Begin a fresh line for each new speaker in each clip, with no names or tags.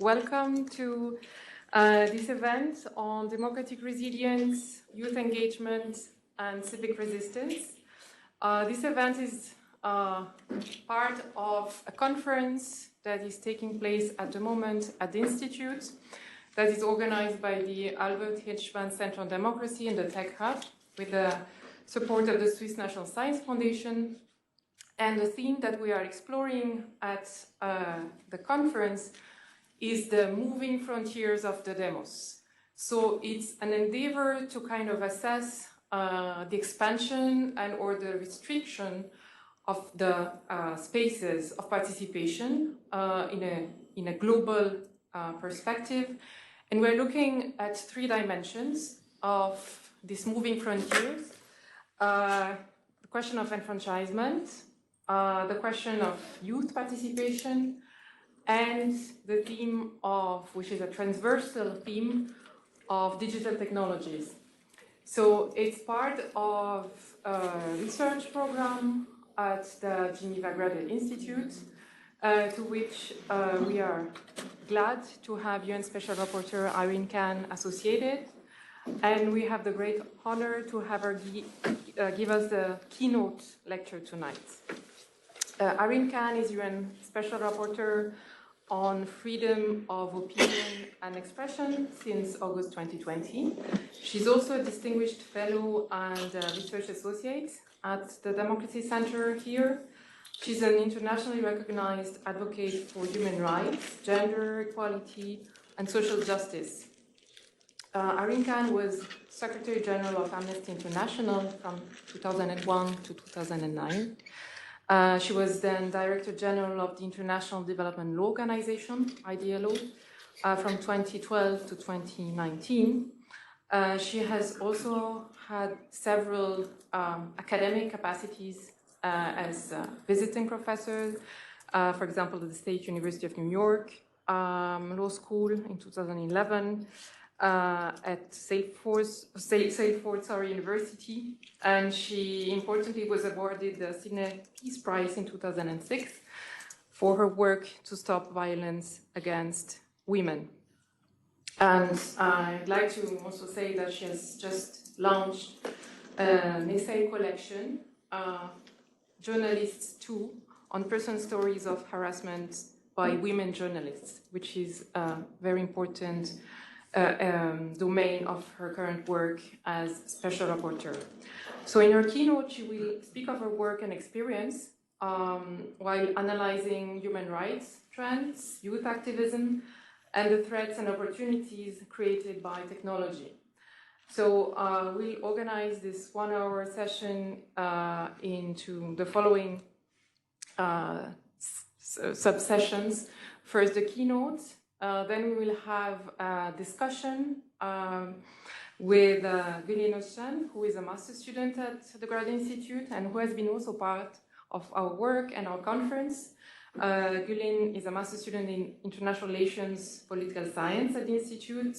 Welcome to this event on democratic resilience, youth engagement, and civic resistance. This event is part of a conference that is taking place at the moment at the Institute, that is organized by the Albert Hirschman Center on Democracy and the Tech Hub, with the support of the Swiss National Science Foundation. And the theme that we are exploring at the conference is the moving frontiers of the demos. So it's an endeavor to kind of assess the expansion and or the restriction of the spaces of participation in a global perspective. And we're looking at three dimensions of these moving frontiers. The question of enfranchisement, the question of youth participation, and the theme of, which is a transversal theme, of digital technologies. So it's part of a research program at the Geneva Graduate Institute, to which we are glad to have UN Special Rapporteur Irene Khan associated. And we have the great honor to have her give us the keynote lecture tonight. Irene Khan is UN Special Rapporteur on freedom of opinion and expression since August 2020. She's also a distinguished fellow and research associate at the Democracy Center here. She's an internationally recognized advocate for human rights, gender equality, and social justice. Irene Khan was Secretary General of Amnesty International from 2001 to 2009. She was then Director General of the International Development Law Organization, IDLO, from 2012 to 2019. She has also had several academic capacities as visiting professor, for example, at the State University of New York Law School in 2011, at Salesforce University, and she importantly was awarded the Sydney Peace Prize in 2006 for her work to stop violence against women. And I'd like to also say that she has just launched an essay collection, Journalists 2, on personal stories of harassment by women journalists, which is a very important domain of her current work as Special Rapporteur. So in her keynote, she will speak of her work and experience while analyzing human rights trends, youth activism, and the threats and opportunities created by technology. So we'll organize this 1-hour session into the following sub-sessions. First, the keynote. Then we will have a discussion with Gülin Özcan, who is a master's student at the Graduate Institute and who has been also part of our work and our conference. Gülin is a master's student in international relations, political science at the Institute,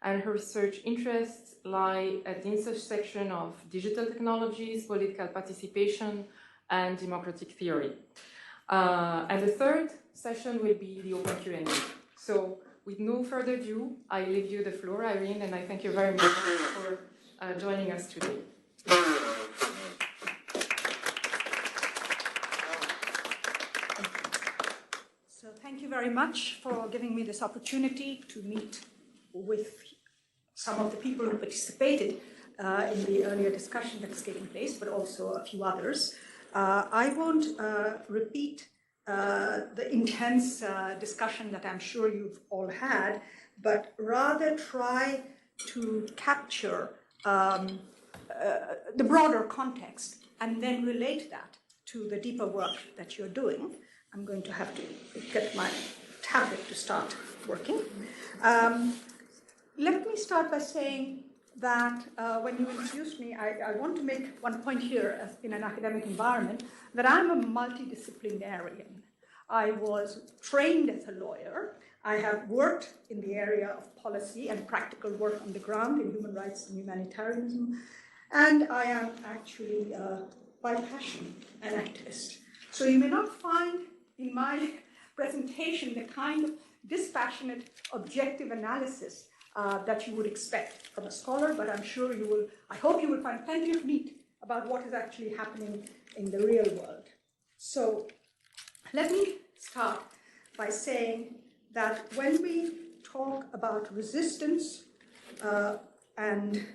and her research interests lie at the intersection of digital technologies, political participation, and democratic theory. And the third session will be the open Q&A. So with no further ado, I leave you the floor, Irene, and I thank you very much for joining us today.
So thank you very much for giving me this opportunity to meet with some of the people who participated in the earlier discussion that's taking place, but also a few others. I won't repeat the intense discussion that I'm sure you've all had, but rather try to capture the broader context and then relate that to the deeper work that you're doing. I'm going to have to get my tablet to start working. Let me start by saying that when you introduced me, I want to make one point here as in an academic environment, that I'm a multidisciplinarian. I was trained as a lawyer. I have worked in the area of policy and practical work on the ground in human rights and humanitarianism. And I am actually, by passion, an activist. So you may not find in my presentation the kind of dispassionate, objective analysis that you would expect from a scholar, but I'm sure you will, I hope you will find plenty of meat about what is actually happening in the real world. So let me start by saying that when we talk about resistance and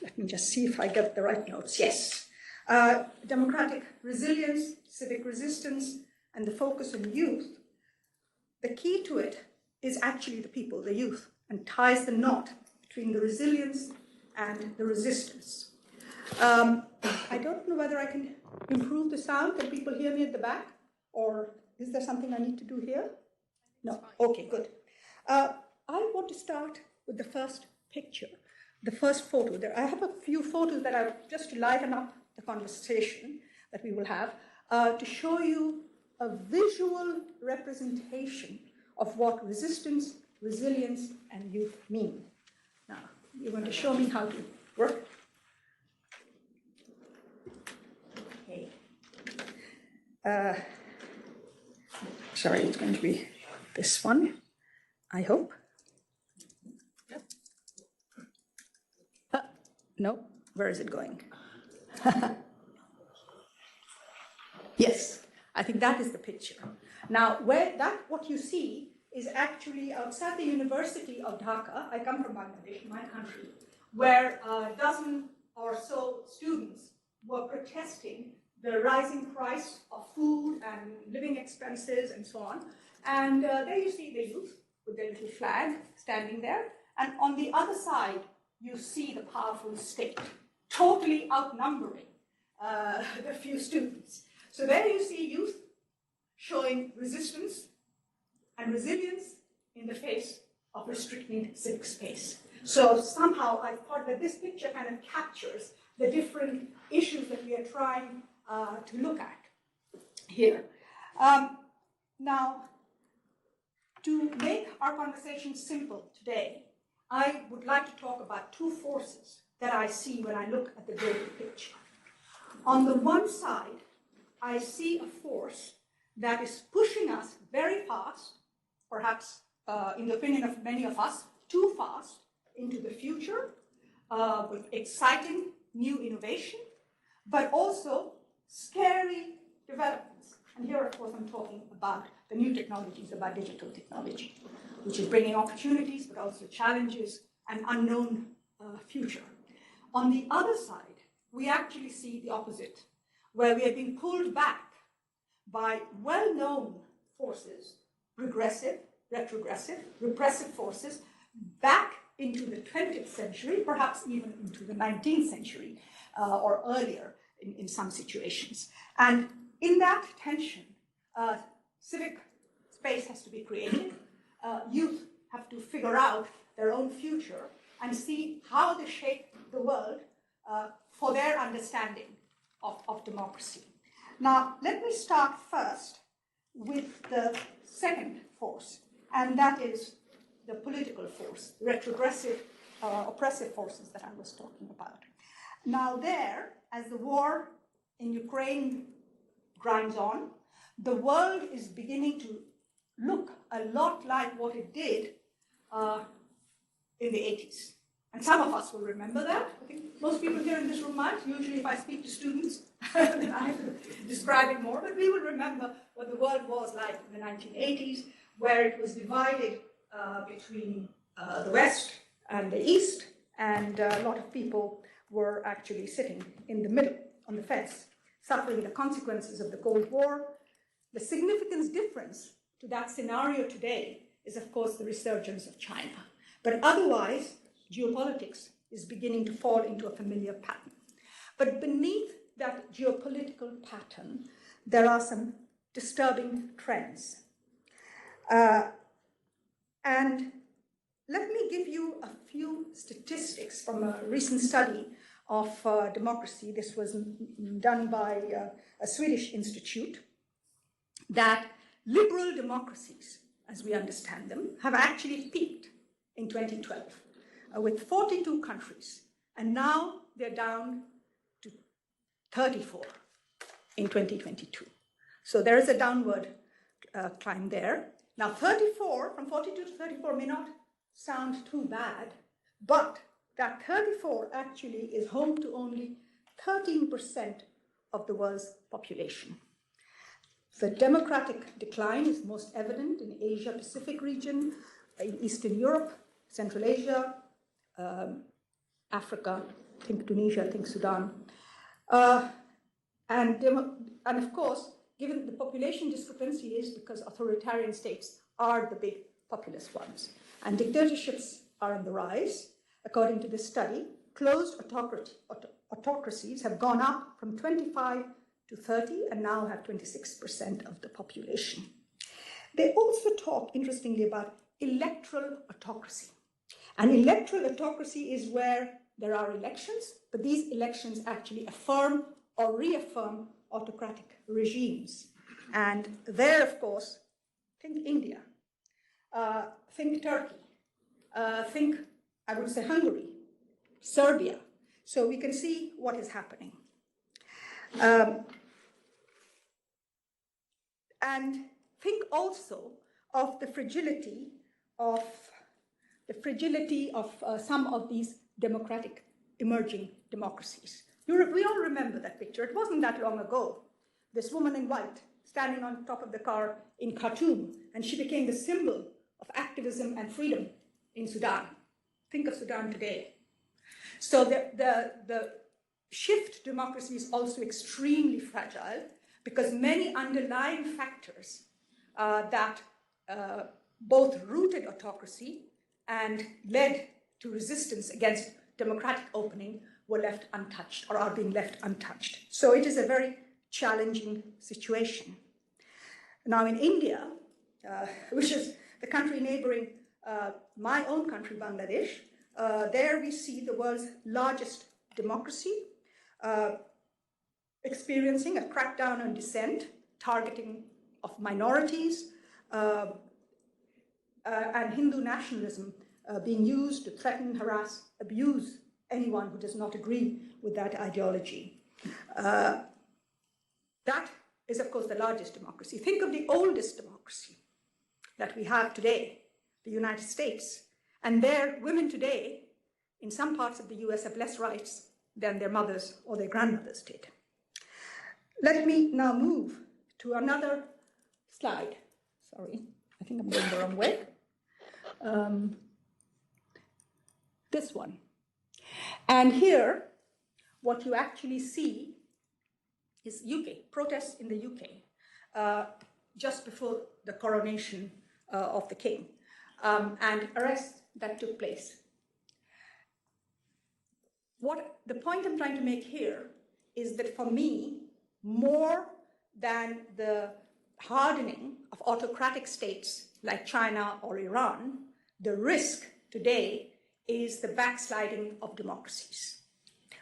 let me just see if I get the right notes. Yes. Democratic resilience, civic resistance, and the focus on youth, the key to it is actually the people, the youth, and ties the knot between the resilience and the resistance. I don't know whether I can improve the sound. Can people hear me at the back? Or is there something I need to do here? No. Okay, good. I want to start with the first picture, the first photo. I have a few photos that are just to liven up the conversation that we will have, to show you a visual representation of what resistance, resilience, and youth mean. Now, you're going to show me how to work. Okay. Sorry, it's going to be this one, I hope. No, where is it going? Yes, I think that is the picture. Now, what you see is actually outside the University of Dhaka. I come from Bangladesh, my country, where a dozen or so students were protesting the rising price of food and living expenses and so on. And there you see the youth with their little flag standing there. And on the other side, you see the powerful state, totally outnumbering the few students. So there you see youth showing resistance and resilience in the face of restricting civic space. So somehow I thought that this picture kind of captures the different issues that we are trying to look at here. Now, to make our conversation simple today, I would like to talk about two forces that I see when I look at the global picture. On the one side, I see a force that is pushing us very fast, perhaps in the opinion of many of us, too fast into the future with exciting new innovation, but also scary developments. And here, of course, I'm talking about the new technologies, about digital technology, which is bringing opportunities, but also challenges and unknown future. On the other side, we actually see the opposite, where we are being pulled back by well-known forces, regressive, retrogressive, repressive forces, back into the 20th century, perhaps even into the 19th century or earlier in some situations. And in that tension, civic space has to be created. Youth have to figure out their own future and see how they shape the world for their understanding of democracy. Now, let me start first with the second force, and that is the political force, the retrogressive, oppressive forces that I was talking about. Now there, as the war in Ukraine grinds on, the world is beginning to look a lot like what it did in the 80s. And some of us will remember that. I think most people here in this room might. Usually if I speak to students, then I have to describe it more. But we will remember what the world was like in the 1980s, where it was divided between the West and the East, and a lot of people were actually sitting in the middle on the fence, suffering the consequences of the Cold War. The significant difference to that scenario today is, of course, the resurgence of China. But otherwise, geopolitics is beginning to fall into a familiar pattern. But beneath that geopolitical pattern, there are some disturbing trends. And let me give you a few statistics from a recent study of democracy. This was done by a Swedish institute, that liberal democracies, as we understand them, have actually peaked in 2012 with 42 countries, and now they're down to 34 in 2022. So there is a downward climb there. Now 34, from 42 to 34 may not sound too bad, but that 34 actually is home to only 13% of the world's population. The democratic decline is most evident in Asia-Pacific region, in Eastern Europe, Central Asia, Africa, think Tunisia, think Sudan. And of course, given the population discrepancy is because authoritarian states are the big populous ones. And dictatorships are on the rise. According to this study, closed autocracies have gone up from 25 to 30 and now have 26% of the population. They also talk, interestingly, about electoral autocracy. And electoral autocracy is where there are elections, but these elections actually affirm or reaffirm autocratic regimes. And there, of course, think India, think Turkey, think, I would say, Hungary, Serbia. So we can see what is happening. And think also of the fragility of some of these democratic emerging democracies. We all remember that picture. It wasn't that long ago. This woman in white standing on top of the car in Khartoum, and she became the symbol of activism and freedom in Sudan. Think of Sudan today. So the shift to democracy is also extremely fragile because many underlying factors that both rooted autocracy and led to resistance against democratic opening were left untouched or are being left untouched. So it is a very challenging situation. Now in India, which is the country neighboring my own country, Bangladesh, there we see the world's largest democracy experiencing a crackdown on dissent, targeting of minorities, and Hindu nationalism being used to threaten, harass, abuse anyone who does not agree with that ideology. That is, of course, the largest democracy. Think of the oldest democracy that we have today, the United States. And there, women today, in some parts of the US, have less rights than their mothers or their grandmothers did. Let me now move to another slide. Sorry, I think I'm going the wrong way. This one. And here, what you actually see is UK, protests in the UK, just before the coronation of the king, and arrests that took place. The point I'm trying to make here is that for me, more than the hardening of autocratic states like China or Iran, the risk today is the backsliding of democracies.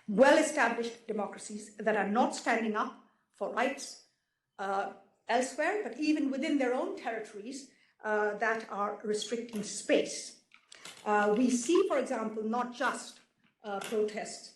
Well-established democracies that are not standing up for rights elsewhere, but even within their own territories that are restricting space. We see, for example, not just protests,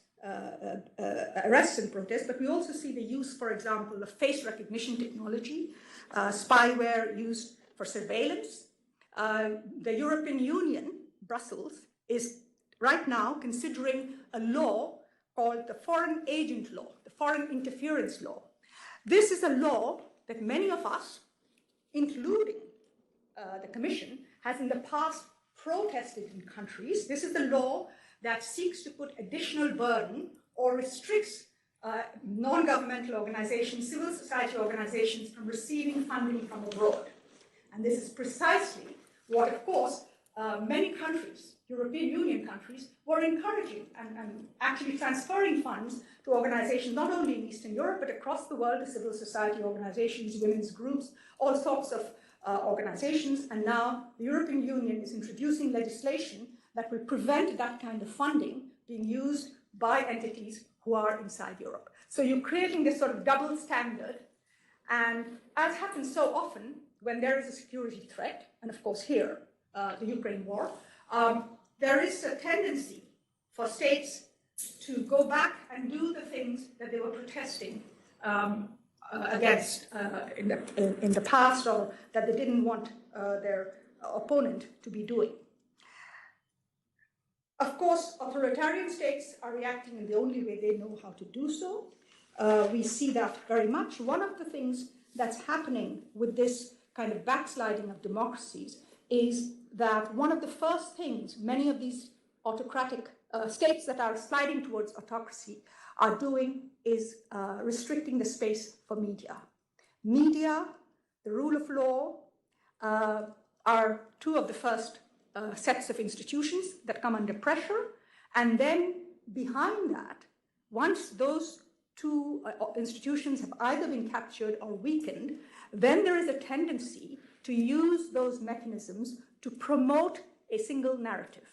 arrests and protests, but we also see the use, for example, of face recognition technology, spyware used for surveillance. The European Union, Brussels, is right now considering a law called the Foreign Agent Law, the Foreign Interference Law. This is a law that many of us, including the Commission, has in the past protested in countries. This is the law that seeks to put additional burden or restricts non-governmental organizations, civil society organizations from receiving funding from abroad. And this is precisely what, of course, many countries, European Union countries, were encouraging and actually transferring funds to organizations not only in Eastern Europe, but across the world, to civil society organizations, women's groups, all sorts of organizations. And now the European Union is introducing legislation that will prevent that kind of funding being used by entities who are inside Europe. So you're creating this sort of double standard. And as happens so often when there is a security threat, and of course here, the Ukraine war, there is a tendency for states to go back and do the things that they were protesting against in the past, or that they didn't want their opponent to be doing. Of course, authoritarian states are reacting in the only way they know how to do so. We see that very much. One of the things that's happening with this kind of backsliding of democracies is that one of the first things many of these autocratic states that are sliding towards autocracy are doing is restricting the space for media. Media, the rule of law, are two of the first sets of institutions that come under pressure. And then behind that, once those two institutions have either been captured or weakened, then there is a tendency to use those mechanisms to promote a single narrative,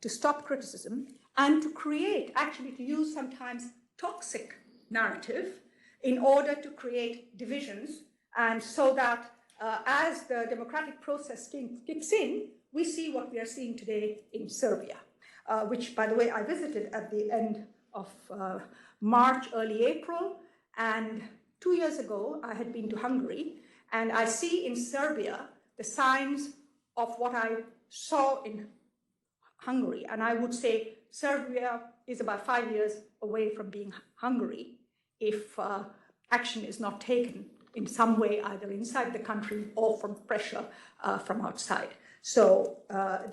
to stop criticism, and to create, actually to use sometimes toxic narrative in order to create divisions. And so that as the democratic process kicks in, we see what we are seeing today in Serbia, which, by the way, I visited at the end of March, early April. And 2 years ago, I had been to Hungary. And I see in Serbia the signs of what I saw in Hungary. And I would say Serbia is about 5 years away from being Hungary if action is not taken in some way, either inside the country or from pressure from outside. So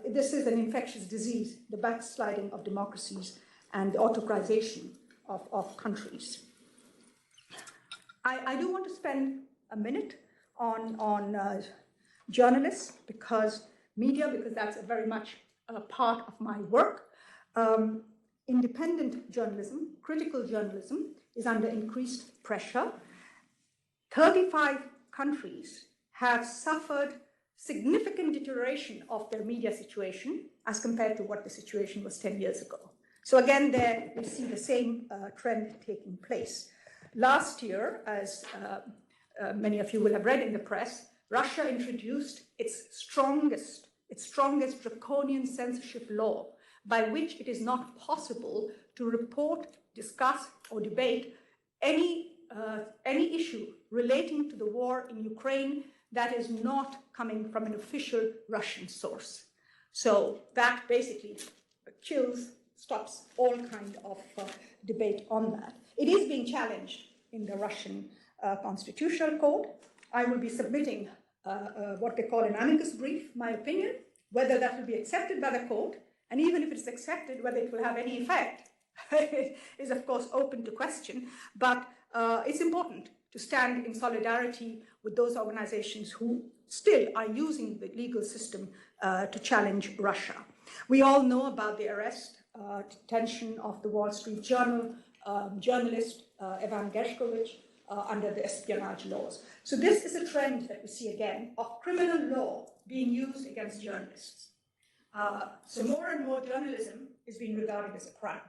this is an infectious disease, the backsliding of democracies and the autocratization of countries. I do want to spend a minute on journalists, because that's very much a part of my work. Independent journalism, critical journalism, is under increased pressure. 35 countries have suffered significant deterioration of their media situation as compared to what the situation was 10 years ago. So again, there we see the same trend taking place. Last year, as many of you will have read in the press, Russia introduced its strongest draconian censorship law, by which it is not possible to report, discuss, or debate any issue relating to the war in Ukraine that is not coming from an official Russian source. So that basically stops all kind of debate on that. It is being challenged in the Russian Constitutional Code. I will be submitting what they call an amicus brief, my opinion, whether that will be accepted by the court, and even if it's accepted, whether it will have any effect is of course open to question. But it's important to stand in solidarity with those organizations who still are using the legal system to challenge Russia. We all know about the arrest, detention of the Wall Street Journal journalist Evan Gershkovich under the espionage laws. So this is a trend that we see again of criminal law being used against journalists. So more and more journalism is being regarded as a crime.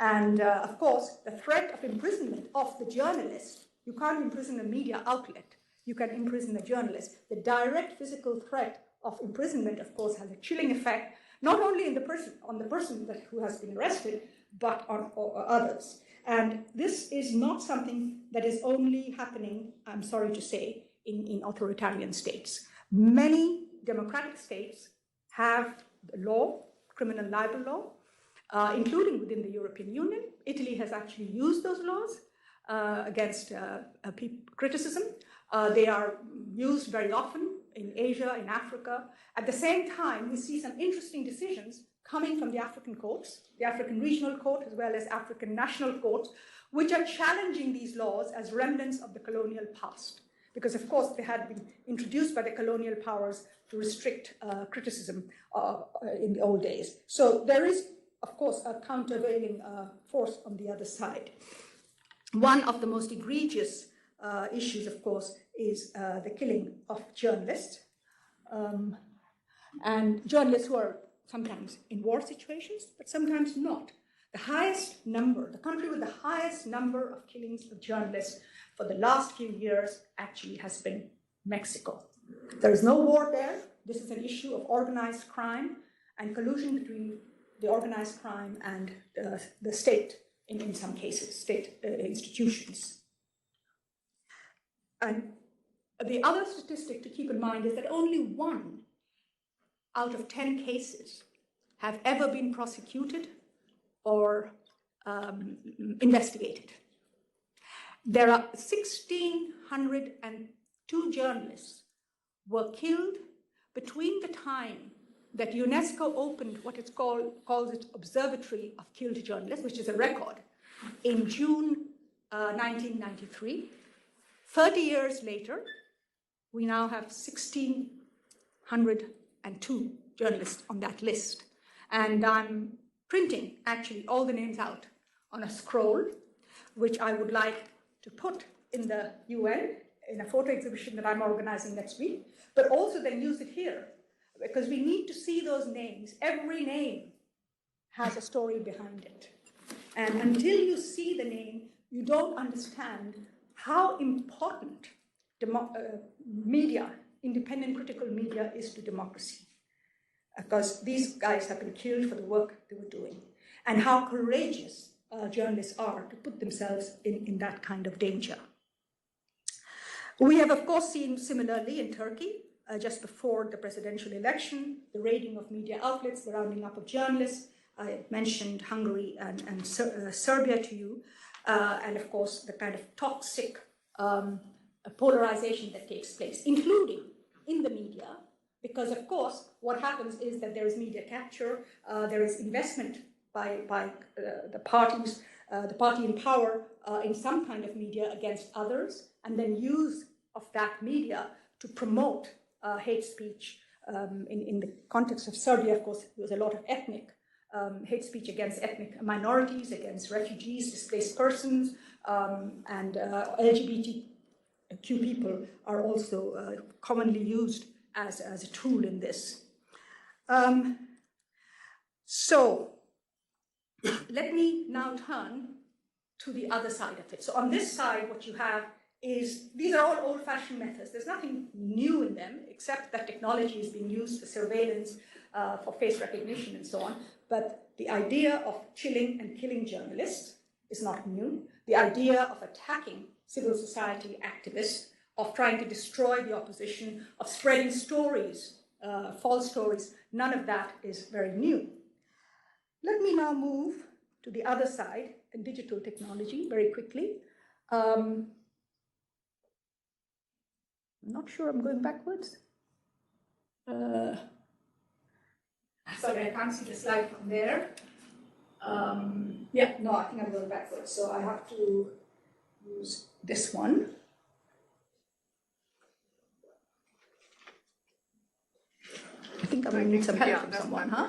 And of course, the threat of imprisonment of the journalist, you can't imprison a media outlet, you can imprison a journalist. The direct physical threat of imprisonment, of course, has a chilling effect, not only on the person who has been arrested, but on others. And this is not something that is only happening, I'm sorry to say, in authoritarian states. Many democratic states have the law, criminal libel law, including within the European Union. Italy has actually used those laws against criticism. They are used very often in Asia, in Africa. At the same time, we see some interesting decisions coming from the African courts, the African Regional Court, as well as African National Courts, which are challenging these laws as remnants of the colonial past. Because, of course, they had been introduced by the colonial powers to restrict criticism in the old days. So there is, of course, a countervailing force on the other side. One of the most egregious issues, of course, is the killing of journalists. And journalists who are sometimes in war situations, but sometimes not. The highest number, the country with the highest number of killings of journalists for the last few years actually has been Mexico. There is no war there. This is an issue of organized crime and collusion between the organized crime and the state, in some cases, state institutions. And the other statistic to keep in mind is that only 1 out of 10 cases have ever been prosecuted or investigated. There are 1,602 journalists were killed between the time that UNESCO opened what it calls its Observatory of Killed Journalists, which is a record, in June 1993. 30 years later, we now have 1,602 journalists on that list. And I'm printing, actually, all the names out on a scroll, which I would like to put in the UN in a photo exhibition that I'm organizing next week, but also then use it here, because we need to see those names. Every name has a story behind it. And until you see the name, you don't understand how important media, independent critical media, is to democracy. Because these guys have been killed for the work they were doing, and how courageous journalists are to put themselves in that kind of danger. We have, of course, seen similarly in Turkey, just before the presidential election, the raiding of media outlets, the rounding up of journalists. I mentioned Hungary and Serbia to you, and of course, the kind of toxic polarization that takes place, including in the media, because, of course, what happens is that there is media capture, there is investment by the parties, the party in power in some kind of media against others, and then use of that media to promote hate speech. In the context of Serbia, of course, there was a lot of ethnic hate speech against ethnic minorities, against refugees, displaced persons, and LGBTQ people are also commonly used as a tool in this. So let me now turn to the other side of it. So on this side, what you have is, these are all old-fashioned methods. There's nothing new in them, except that technology is being used for surveillance, for face recognition and so on. But the idea of chilling and killing journalists is not new. The idea of attacking civil society activists, of trying to destroy the opposition, of spreading stories, false stories, none of that is very new. Let me now move to the other side, in digital technology, very quickly. I'm not sure I'm going backwards. Sorry, I can't see the slide from there. Yeah, no, I think I'm going backwards. So I have to use this one. I think I'm going to need some help from someone, huh?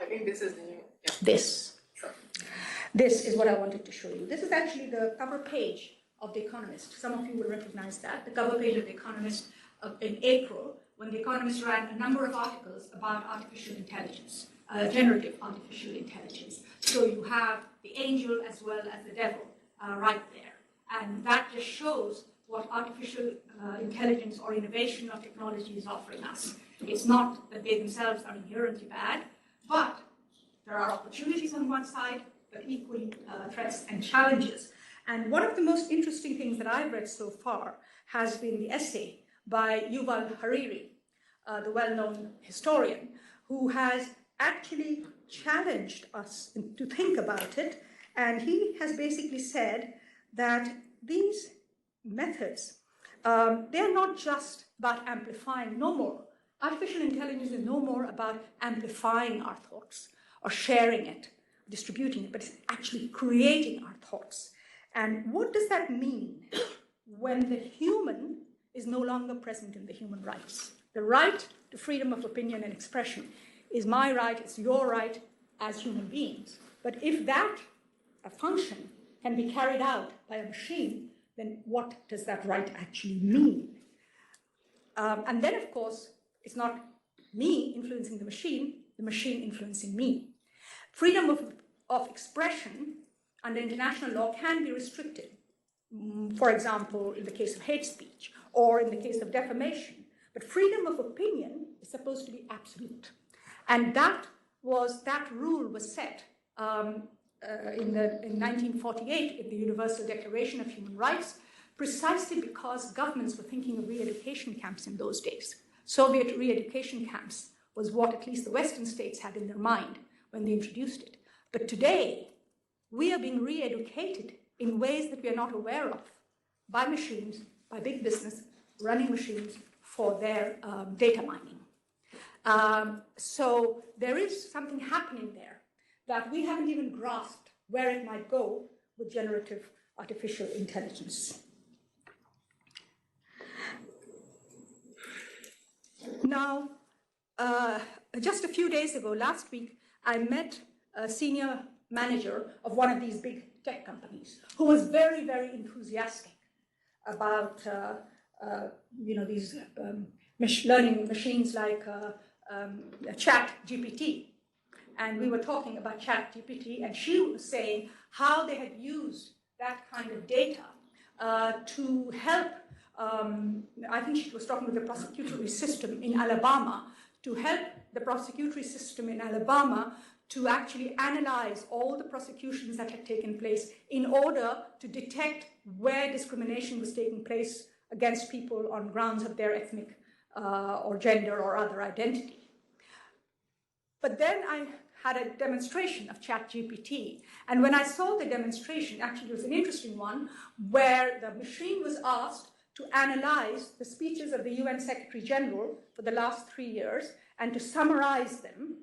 I think this is the new. Yeah.
This. Sure. This is what I wanted to show you. This is actually the cover page of The Economist. Some of you will recognize that. The cover page of The Economist in April, when The Economist ran a number of articles about artificial intelligence, generative artificial intelligence. So you have the angel as well as the devil right there. And that just shows what artificial intelligence or innovation or technology is offering us. It's not that they themselves are inherently bad, but there are opportunities on one side, but equally threats and challenges. And one of the most interesting things that I've read so far has been the essay by Yuval Harari, the well-known historian, who has actually challenged us to think about it. And he has basically said that these methods, they're not just about amplifying, no more. Artificial intelligence is no more about amplifying our thoughts or sharing it, distributing it, but it's actually creating our thoughts. And what does that mean when the human is no longer present in the human rights? The right to freedom of opinion and expression is my right, it's your right as human beings. But if that function can be carried out by a machine, then what does that right actually mean? And then, of course, it's not me influencing the machine influencing me. Freedom of expression under international law can be restricted. For example, in the case of hate speech or in the case of defamation. But freedom of opinion is supposed to be absolute. And that rule was set in 1948 in the Universal Declaration of Human Rights, precisely because governments were thinking of re-education camps in those days. Soviet re-education camps was what at least the Western states had in their mind when they introduced it. But today, we are being re-educated in ways that we are not aware of by machines, by big business, running machines for their data mining. So there is something happening there that we haven't even grasped where it might go with generative artificial intelligence. Now, just a few days ago, last week, I met a senior manager of one of these big tech companies who was very, very enthusiastic about these learning machines like ChatGPT. And we were talking about ChatGPT, and she was saying how they had used that kind of data to help, I think she was talking with the prosecutory system in Alabama, to help the prosecutory system in Alabama to actually analyze all the prosecutions that had taken place in order to detect where discrimination was taking place against people on grounds of their ethnic or gender or other identity. But then I had a demonstration of ChatGPT, and when I saw the demonstration, actually it was an interesting one, where the machine was asked to analyze the speeches of the UN Secretary General for the last 3 years and to summarize them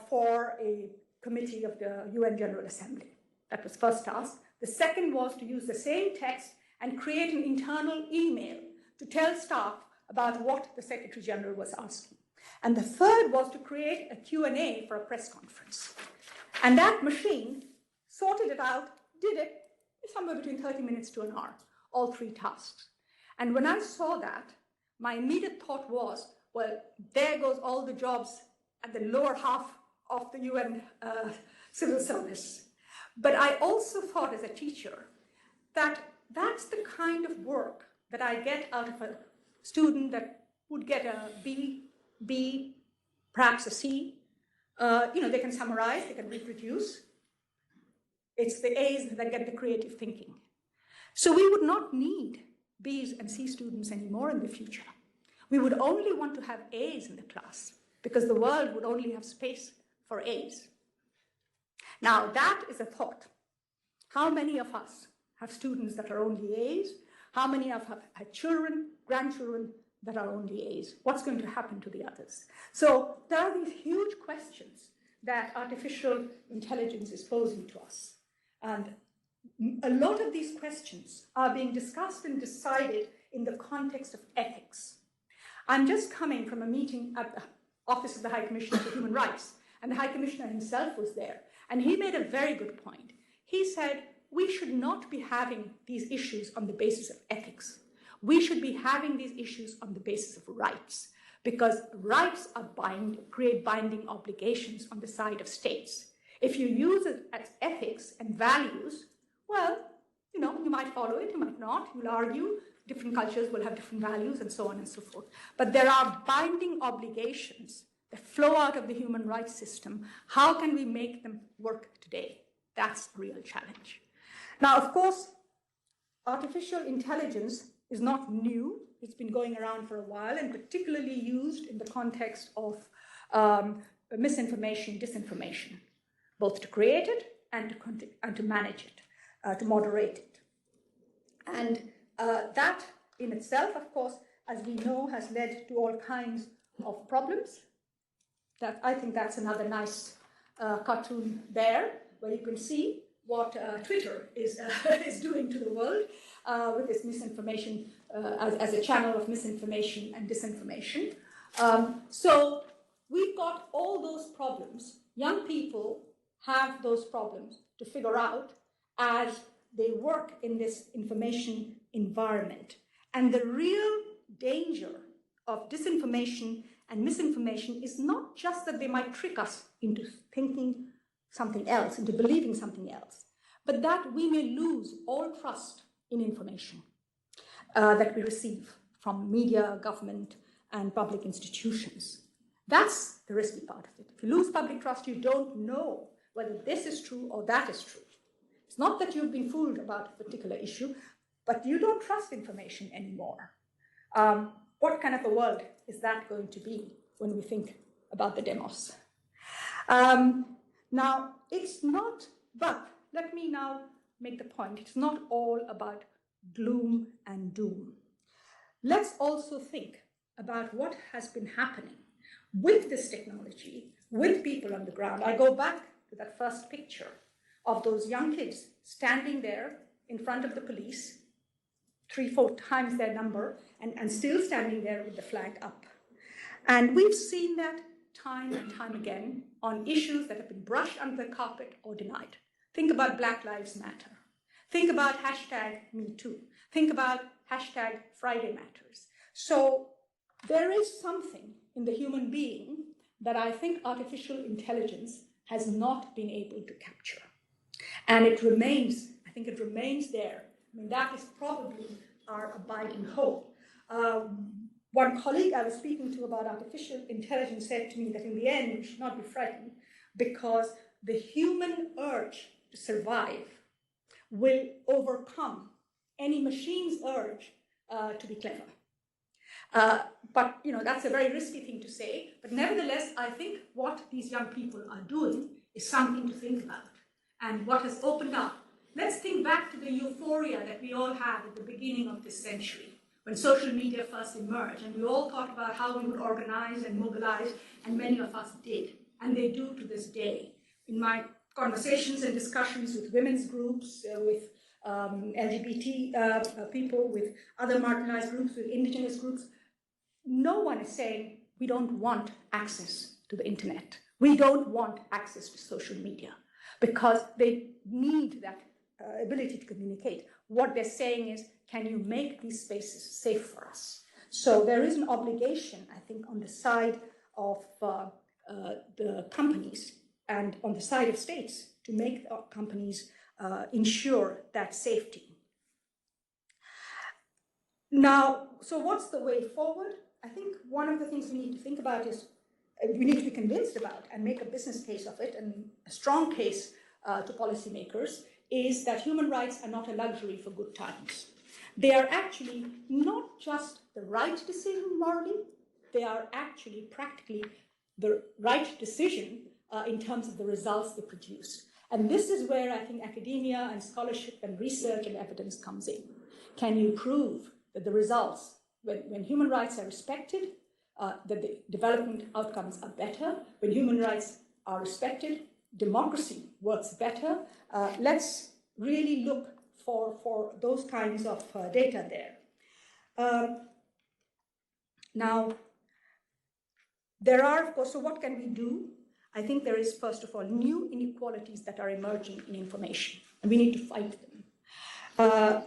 for a committee of the UN General Assembly. That was first task. The second was to use the same text and create an internal email to tell staff about what the Secretary General was asking. And the third was to create a Q&A for a press conference. And that machine sorted it out, did it somewhere between 30 minutes to an hour, all 3 tasks. And when I saw that, my immediate thought was, well, there goes all the jobs at the lower half of the UN civil service. But I also thought as a teacher that that's the kind of work that I get out of a student that would get a B, perhaps a C. They can summarize, they can reproduce. It's the A's that get the creative thinking. So we would not need B's and C students anymore in the future. We would only want to have A's in the class because the world would only have space for A's. Now that is a thought. How many of us have students that are only A's? How many of us have children, grandchildren that are only A's? What's going to happen to the others? So there are these huge questions that artificial intelligence is posing to us. And a lot of these questions are being discussed and decided in the context of ethics. I'm just coming from a meeting at the Office of the High Commissioner for Human Rights, and the High Commissioner himself was there, and he made a very good point. He said, we should not be having these issues on the basis of ethics. We should be having these issues on the basis of rights, because rights are create binding obligations on the side of states. If you use it as ethics and values, well, you might follow it, you might not, you'll argue, different cultures will have different values and so on and so forth. But there are binding obligations that flow out of the human rights system. How can we make them work today? That's a real challenge. Now, of course, artificial intelligence is not new. It's been going around for a while and particularly used in the context of misinformation, disinformation, both to create it and to manage it, to moderate it. And that in itself, of course, as we know, has led to all kinds of problems. I think that's another nice cartoon there, where you can see what Twitter is doing to the world with this misinformation as a channel of misinformation and disinformation. So we've got all those problems. Young people have those problems to figure out as they work in this information environment. And the real danger of disinformation and misinformation is not just that they might trick us into thinking something else, into believing something else, but that we may lose all trust in information that we receive from media, government, and public institutions. That's the risky part of it. If you lose public trust, you don't know whether this is true or that is true. It's not that you've been fooled about a particular issue, but you don't trust information anymore. What kind of a world is that going to be when we think about the demos? Now, it's not, but let me now make the point, it's not all about gloom and doom. Let's also think about what has been happening with this technology, with people on the ground. I go back to that first picture of those young kids standing there in front of the police, 3-4 times their number, and still standing there with the flag up. And we've seen that time and time again on issues that have been brushed under the carpet or denied. Think about Black Lives Matter. Think about #MeToo. Think about #Friday Matters. So there is something in the human being that I think artificial intelligence has not been able to capture. And it remains, I think it remains there. I mean, that is probably our abiding hope. One colleague I was speaking to about artificial intelligence said to me that in the end, we should not be frightened because the human urge to survive will overcome any machine's urge to be clever. But that's a very risky thing to say. But nevertheless, I think what these young people are doing is something to think about. And what has opened up. Let's think back to the euphoria that we all had at the beginning of this century, when social media first emerged, and we all thought about how we would organize and mobilize, and many of us did, and they do to this day. In my conversations and discussions with women's groups, with LGBT people, with other marginalized groups, with indigenous groups, no one is saying we don't want access to the internet. We don't want access to social media because they need that ability to communicate. What they're saying is, can you make these spaces safe for us? So there is an obligation, I think, on the side of the companies and on the side of states to make the companies ensure that safety. Now, so what's the way forward? I think one of the things we need to think about is, we need to be convinced about and make a business case of it, and a strong case to policymakers, is that human rights are not a luxury for good times. They are actually not just the right decision morally, they are actually practically the right decision in terms of the results they produce. And this is where I think academia and scholarship and research and evidence comes in. Can you prove that the results, when human rights are respected, that the development outcomes are better? When human rights are respected, democracy works better. Let's really look for those kinds of data there. Now, there are, of course, so what can we do? I think there is, first of all, new inequalities that are emerging in information, and we need to fight them.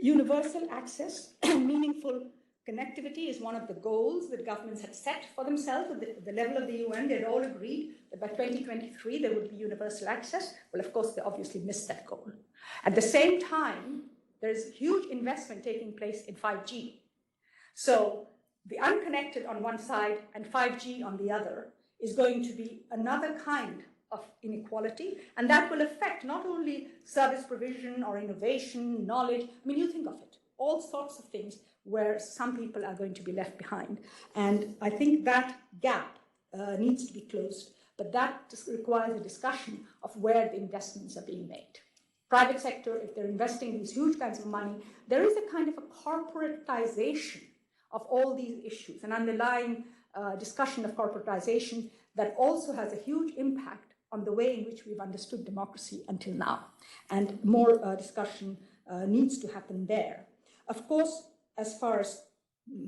Universal access, meaningful connectivity is one of the goals that governments had set for themselves at the level of the UN. They had all agreed that by 2023 there would be universal access. Well, of course, they obviously missed that goal. At the same time, there is huge investment taking place in 5G. So the unconnected on one side and 5G on the other is going to be another kind of inequality, and that will affect not only service provision or innovation, knowledge. I mean, you think of it, all sorts of things where some people are going to be left behind. And I think that gap needs to be closed, but that just requires a discussion of where the investments are being made. Private sector, if they're investing these huge kinds of money, there is a kind of a corporatization of all these issues, an underlying discussion of corporatization that also has a huge impact on the way in which we've understood democracy until now. And more discussion needs to happen there. Of course, as far as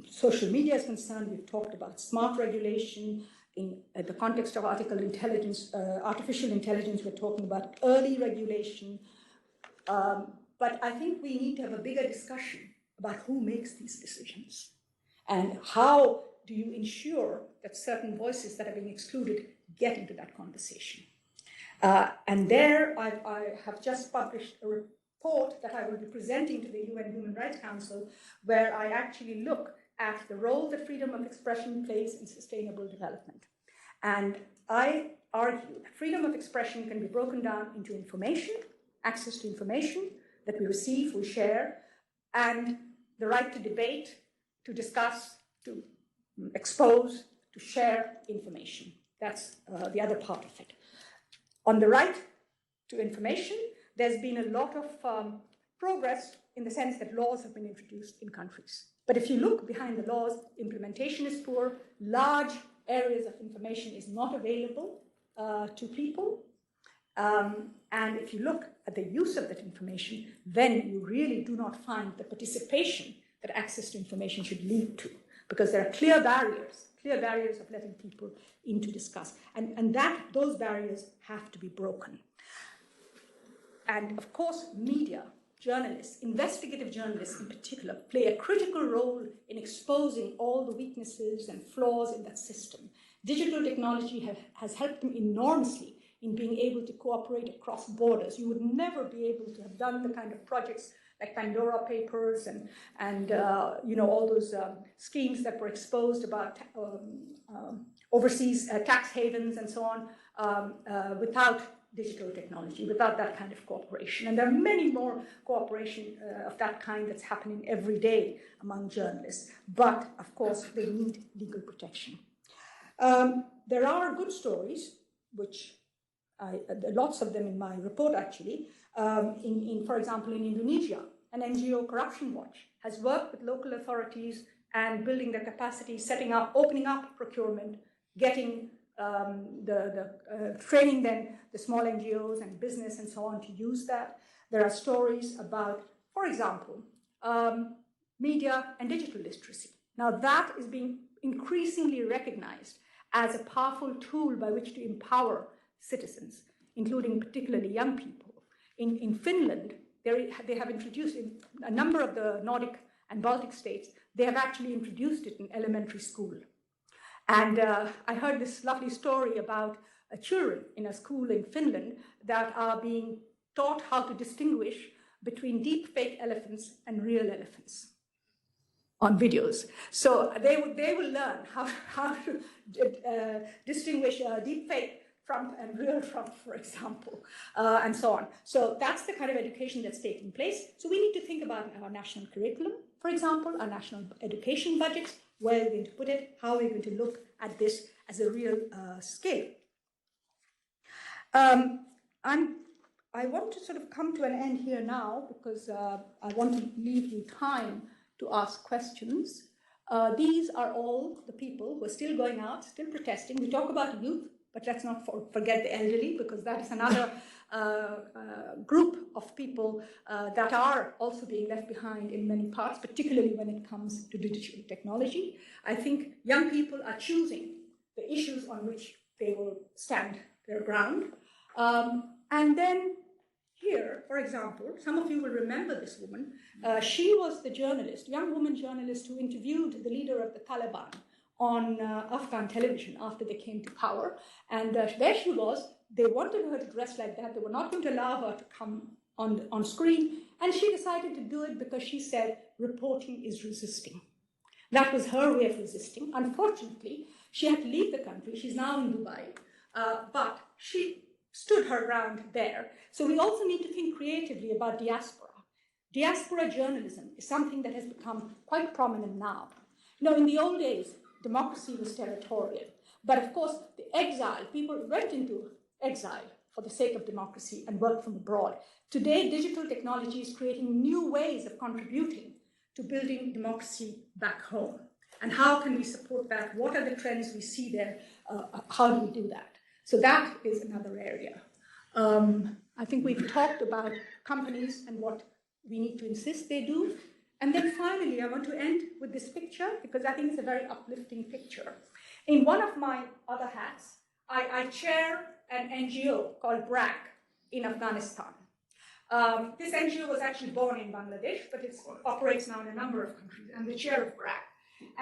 social media is concerned, we've talked about smart regulation. In the context of artificial intelligence, we're talking about early regulation. But I think we need to have a bigger discussion about who makes these decisions and how do you ensure that certain voices that are being excluded get into that conversation. And there I have just published a report that I will be presenting to the UN Human Rights Council, where I actually look at the role that freedom of expression plays in sustainable development. And I argue that freedom of expression can be broken down into information, access to information that we receive, we share, and the right to debate, to discuss, to expose, to share information. That's the other part of it. On the right to information, there's been a lot of progress in the sense that laws have been introduced in countries. But if you look behind the laws, implementation is poor, large areas of information is not available to people. And if you look at the use of that information, then you really do not find the participation that access to information should lead to, because there are clear barriers of letting people in to discuss. And those barriers have to be broken. And of course, media, journalists, investigative journalists in particular, play a critical role in exposing all the weaknesses and flaws in that system. Digital technology has helped them enormously in being able to cooperate across borders. You would never be able to have done the kind of projects like Pandora Papers and all those schemes that were exposed about overseas tax havens and so on without digital technology, without that kind of cooperation. And there are many more cooperation of that kind that's happening every day among journalists. But of course, they need legal protection. There are good stories, which lots of them in my report actually. For example, in Indonesia, an NGO, Corruption Watch, has worked with local authorities and building their capacity, setting up, opening up procurement, getting training then the small NGOs and business and so on to use that. There are stories about, for example, media and digital literacy. Now that is being increasingly recognized as a powerful tool by which to empower citizens, including particularly young people. In Finland, they have introduced, in a number of the Nordic and Baltic states, they have actually introduced it in elementary school. And I heard this lovely story about children in a school in Finland that are being taught how to distinguish between deep fake elephants and real elephants on videos. So they will learn how to distinguish deep fake from and real from, for example, and so on. So that's the kind of education that's taking place. So we need to think about our national curriculum, for example, our national education budgets, where we're going to put it, how we're going to look at this as a real scale. I want to sort of come to an end here now because I want to leave you time to ask questions. These are all the people who are still going out, still protesting. We talk about youth, but let's not forget the elderly, because that is another group of people that are also being left behind in many parts, particularly when it comes to digital technology. I think young people are choosing the issues on which they will stand their ground. And then here, for example, some of you will remember this woman. She was the journalist, young woman journalist who interviewed the leader of the Taliban on Afghan television after they came to power. And there she was. They wanted her to dress like that. They were not going to allow her to come on screen. And she decided to do it because she said, reporting is resisting. That was her way of resisting. Unfortunately, she had to leave the country. She's now in Dubai. But she stood her ground there. So we also need to think creatively about diaspora. Diaspora journalism is something that has become quite prominent now. You know, in the old days, democracy was territorial. But of course, the exile, people went into exile for the sake of democracy and worked from abroad. Today, digital technology is creating new ways of contributing to building democracy back home. And how can we support that? What are the trends we see there? How do we do that? So that is another area. I think we've talked about companies and what we need to insist they do. And then finally, I want to end with this picture because I think it's a very uplifting picture. In one of my other hats, I chair an NGO called BRAC in Afghanistan. This NGO was actually born in Bangladesh, but it operates now in a number of countries. I'm the chair of BRAC.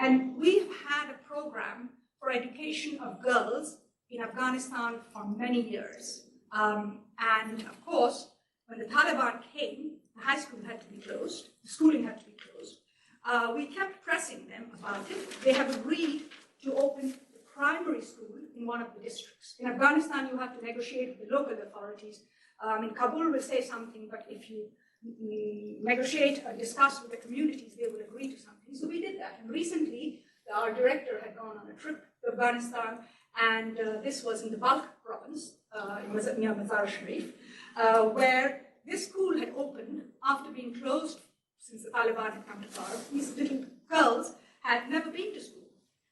And we've had a program for education of girls in Afghanistan for many years. And of course, when the Taliban came, the high school had to be closed, the schooling had to be closed. We kept pressing them about it. They have agreed to open the primary school in one of the districts. In Afghanistan, you have to negotiate with the local authorities. In Kabul will say something, but if you negotiate or discuss with the communities, they will agree to something. So we did that. And recently, our director had gone on a trip to Afghanistan, and this was in the Balkh province, near Mazar-e-Sharif, where this school had opened after being closed since the Taliban had come to power. These little girls had never been to school.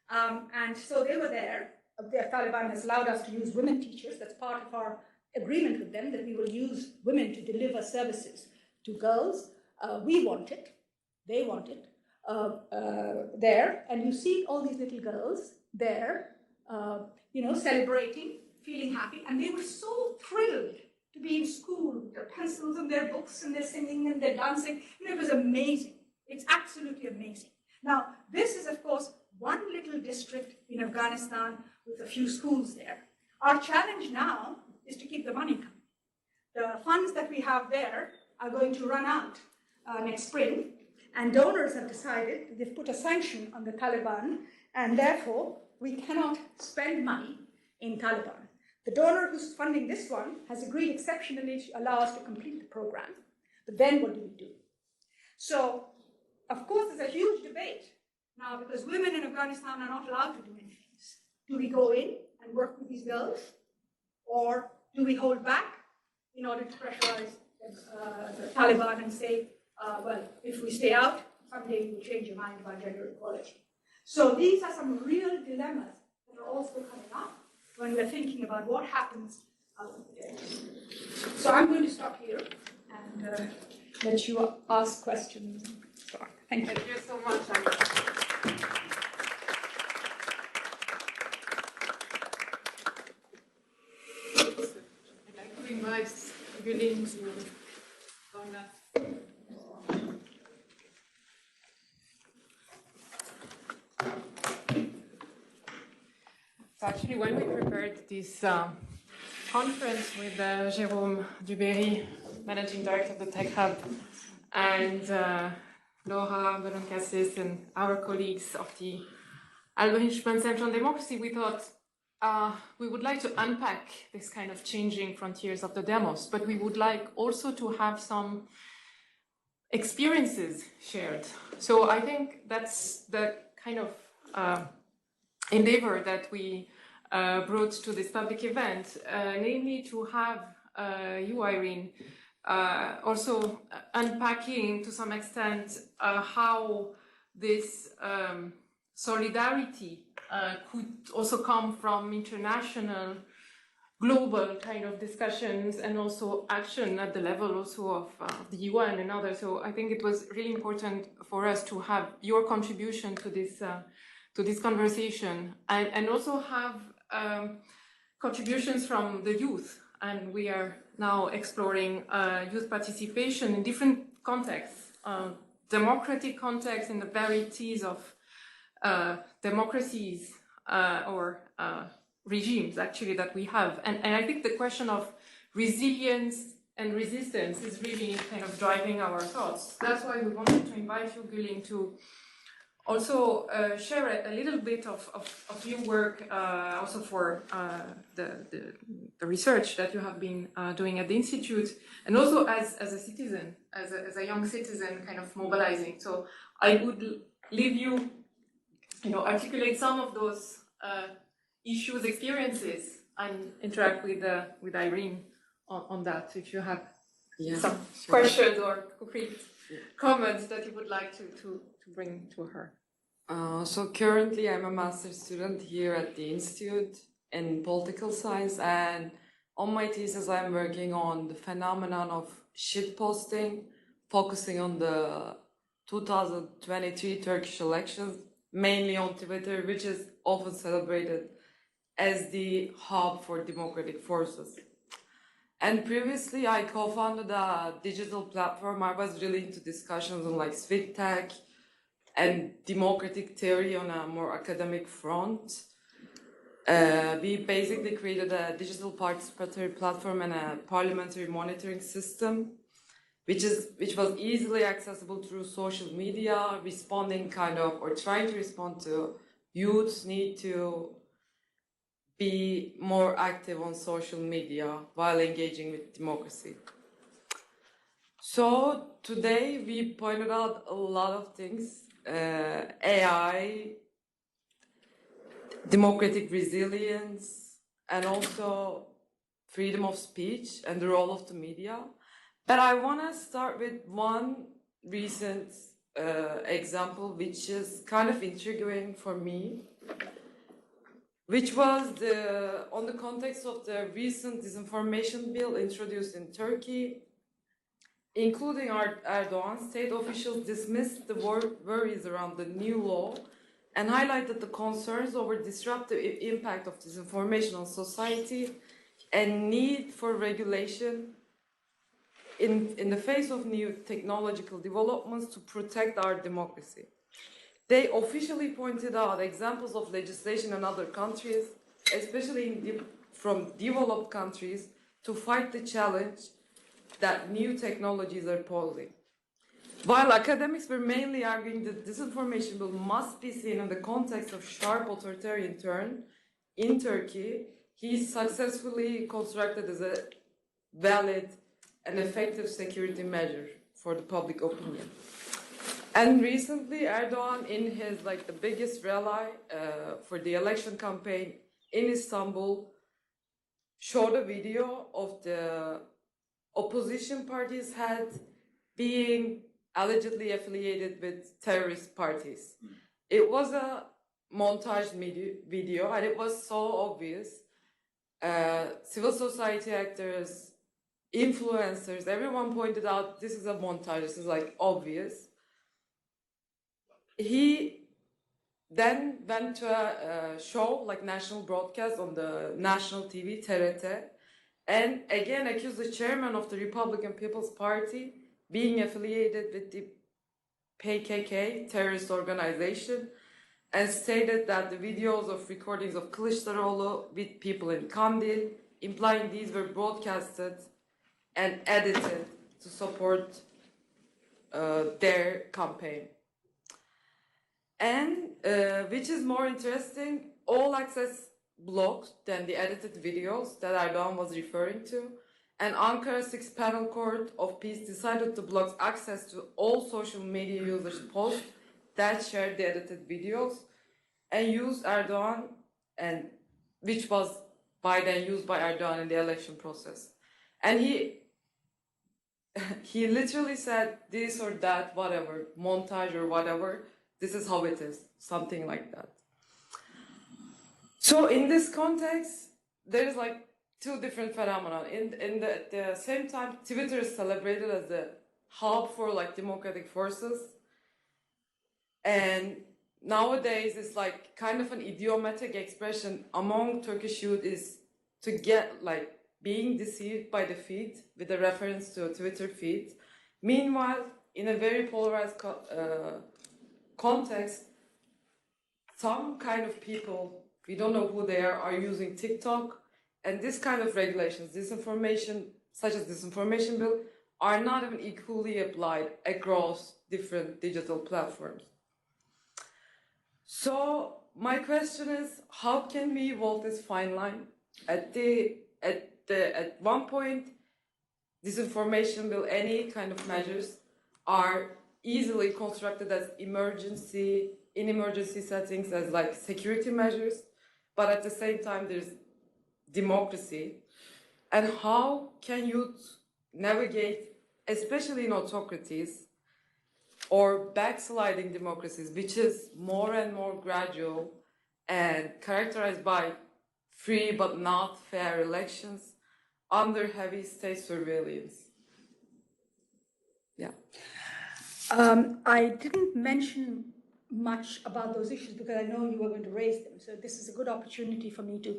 And so they were there. The Taliban has allowed us to use women teachers. That's part of our agreement with them, that we will use women to deliver services to girls. We want it. They want it. There. And you see all these little girls there, celebrating, feeling happy. And they were so thrilled to be in school with their pencils and their books and their singing and their dancing. It was amazing. It's absolutely amazing. Now, this is, of course, one little district in Afghanistan with a few schools there. Our challenge now is to keep the money coming. The funds that we have there are going to run out next spring, and donors have decided, they've put a sanction on the Taliban, and therefore we cannot spend money in Taliban. The donor who's funding this one has agreed exceptionally to allow us to complete the program. But then what do we do? So, of course, there's a huge debate now, because women in Afghanistan are not allowed to do many things. Do we go in and work with these girls? Or do we hold back in order to pressurize the Taliban and say, well, if we stay out, someday you will change your mind about gender equality? So these are some real dilemmas that are also coming up when we're thinking about what happens out there. So I'm going to stop here and let you ask questions. So, thank you.
Thank you so much. I'd like to invite Gülin to join us. So actually, when we prepared this conference with Jérôme Duberry, Managing Director of the Tech Hub, and Laura Bellon-Cassis and our colleagues of the Hirschman Center on Democracy, we thought we would like to unpack this kind of changing frontiers of the demos, but we would like also to have some experiences shared. So I think that's the kind of endeavor that we brought to this public event, namely to have you, Irene, also unpacking to some extent how this solidarity could also come from international, global kind of discussions and also action at the level also of the UN and others. So I think it was really important for us to have your contribution to this conversation and also have contributions from the youth. And we are now exploring youth participation in different contexts, democratic contexts in the varieties of democracies or regimes actually that we have. And I think the question of resilience and resistance is really kind of driving our thoughts. That's why we wanted to invite you, Gülin, to also share a little bit of your work also for the research that you have been doing at the Institute, and also as a citizen, as a young citizen kind of mobilizing. So I would leave you, articulate some of those issues, experiences, and interact with Irene on that, if you have some questions or concrete comments that you would like to bring to her.
So currently I'm a master's student here at the Institute in political science, and on my thesis I'm working on the phenomenon of shitposting, focusing on the 2023 Turkish elections, mainly on Twitter, which is often celebrated as the hub for democratic forces. And previously I co-founded a digital platform. I was really into discussions on like Civic tech and democratic theory on a more academic front. We basically created a digital participatory platform and a parliamentary monitoring system, which was easily accessible through social media, responding or trying to respond to youth's need to be more active on social media while engaging with democracy. So today we pointed out a lot of things, AI, democratic resilience, and also freedom of speech and the role of the media. But I want to start with one recent example, which is kind of intriguing for me, which was on the context of the recent disinformation bill introduced in Turkey. Including Erdogan, state officials dismissed the worries around the new law and highlighted the concerns over disruptive impact of disinformation on society and need for regulation in the face of new technological developments to protect our democracy. They officially pointed out examples of legislation in other countries, especially from developed countries, to fight the challenge that new technologies are posing. While academics were mainly arguing that disinformation bill must be seen in the context of sharp authoritarian turn in Turkey, he successfully constructed as a valid and effective security measure for the public opinion. And recently, Erdogan, in his the biggest rally for the election campaign in Istanbul, showed a video of the opposition parties had being allegedly affiliated with terrorist parties. It was a montage video and it was so obvious. Civil society actors, influencers, everyone pointed out this is a montage, this is obvious. He then went to a show national broadcast on the national TV, TRT, and again accused the chairman of the Republican People's Party being affiliated with the PKK terrorist organization and stated that the videos of recordings of Kılıçdaroğlu with people in Kandil, implying these were broadcasted and edited to support their campaign. And which is more interesting, all access blocked than the edited videos that Erdogan was referring to, and Ankara 6-panel Court of Peace decided to block access to all social media users' posts that shared the edited videos and used Erdogan, and which was by then used by Erdogan in the election process. And he literally said this or that, whatever, montage or whatever, this is how it is, something like that. So in this context, there's two different phenomena. At the same time, Twitter is celebrated as the hub for democratic forces. And nowadays, it's kind of an idiomatic expression among Turkish youth is to get being deceived by the feed with a reference to a Twitter feed. Meanwhile, in a very polarized context, some kind of people, we don't know who they are using TikTok, and this kind of regulations, disinformation, such as disinformation bill, are not even equally applied across different digital platforms. So my question is, how can we walk this fine line? At one point, disinformation bill, any kind of measures are easily constructed as in emergency settings as security measures, but at the same time there's democracy. And how can youth navigate, especially in autocracies or backsliding democracies, which is more and more gradual and characterized by free but not fair elections under heavy state surveillance? Yeah.
I didn't mention much about those issues because I know you were going to raise them. So this is a good opportunity for me to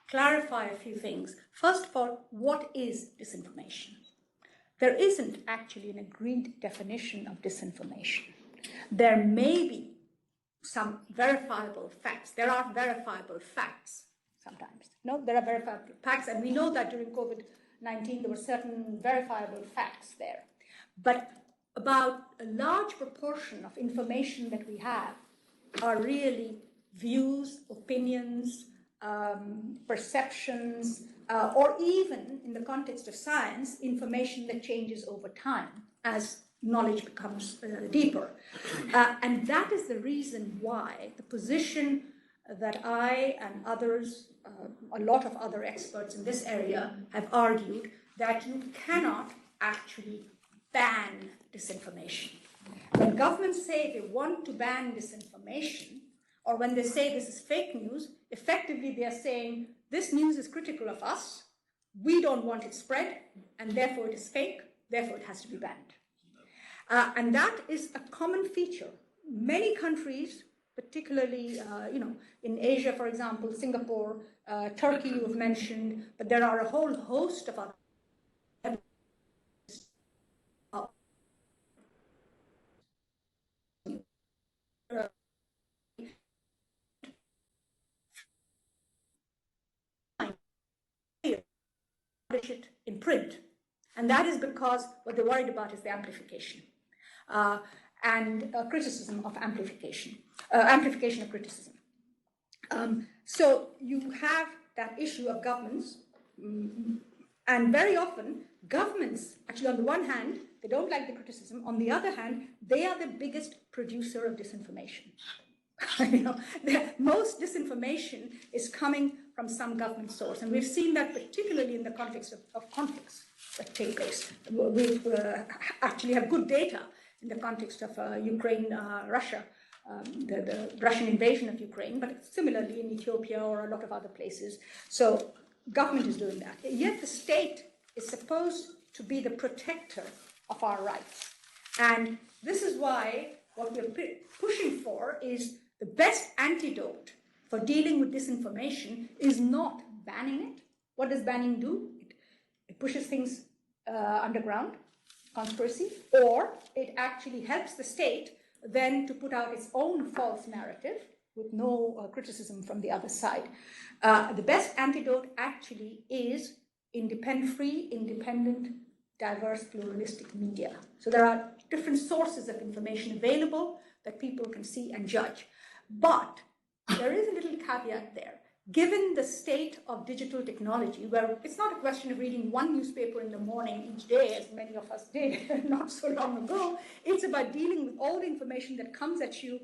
clarify a few things. First of all, what is disinformation? There isn't actually an agreed definition of disinformation. There may be some verifiable facts. There are verifiable facts sometimes. No, there are verifiable facts, and we know that during COVID-19 there were certain verifiable facts there. But about a large proportion of information that we have are really views, opinions, perceptions, or even in the context of science, information that changes over time as knowledge becomes deeper. And that is the reason why the position that I and others, a lot of other experts in this area, have argued that you cannot actually ban disinformation. When governments say they want to ban disinformation, or when they say this is fake news, effectively they are saying this news is critical of us, we don't want it spread, and therefore it is fake, therefore it has to be banned. And that is a common feature. Many countries, particularly in Asia, for example, Singapore, Turkey you have mentioned, but there are a whole host of other it in print. And that is because what they're worried about is the amplification and criticism of amplification, amplification of criticism. So you have that issue of governments, and very often governments, actually on the one hand, they don't like the criticism, on the other hand, they are the biggest producer of disinformation. Most disinformation is coming from some government source, and we've seen that particularly in the context of conflicts that take place. We actually have good data in the context of Ukraine-Russia, the Russian invasion of Ukraine, but similarly in Ethiopia or a lot of other places. So government is doing that. Yet the state is supposed to be the protector of our rights. And this is why what we're pushing for is the best antidote for dealing with disinformation is not banning it. What does banning do? It pushes things underground, conspiracy, or it actually helps the state then to put out its own false narrative with no criticism from the other side. The best antidote actually is free, independent, diverse, pluralistic media. So there are different sources of information available that people can see and judge. But there is a little caveat there. Given the state of digital technology, where it's not a question of reading one newspaper in the morning each day, as many of us did not so long ago, it's about dealing with all the information that comes at you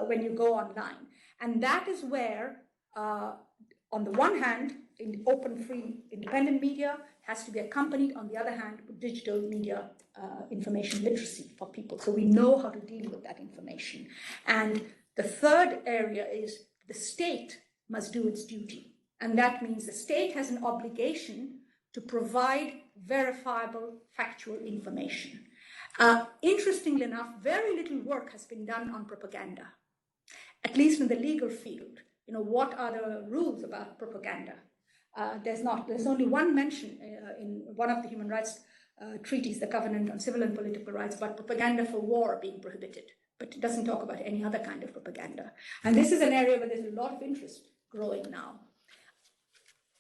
when you go online. And that is where, on the one hand, in open, free, independent media has to be accompanied, on the other hand, with digital media information literacy for people. So we know how to deal with that information. And the third area is the state must do its duty. And that means the state has an obligation to provide verifiable, factual information. Interestingly enough, very little work has been done on propaganda, at least in the legal field. What are the rules about propaganda? There's only one mention in one of the human rights treaties, the Covenant on Civil and Political Rights, about propaganda for war being prohibited, but it doesn't talk about any other kind of propaganda. And this is an area where there's a lot of interest growing now.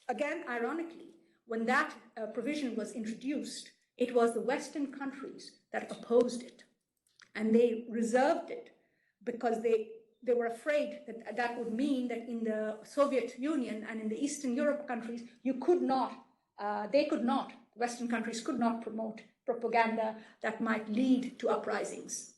Again, ironically, when that provision was introduced, it was the Western countries that opposed it. And they reserved it because they were afraid that that would mean that in the Soviet Union and in the Eastern Europe countries, Western countries could not promote propaganda that might lead to uprisings.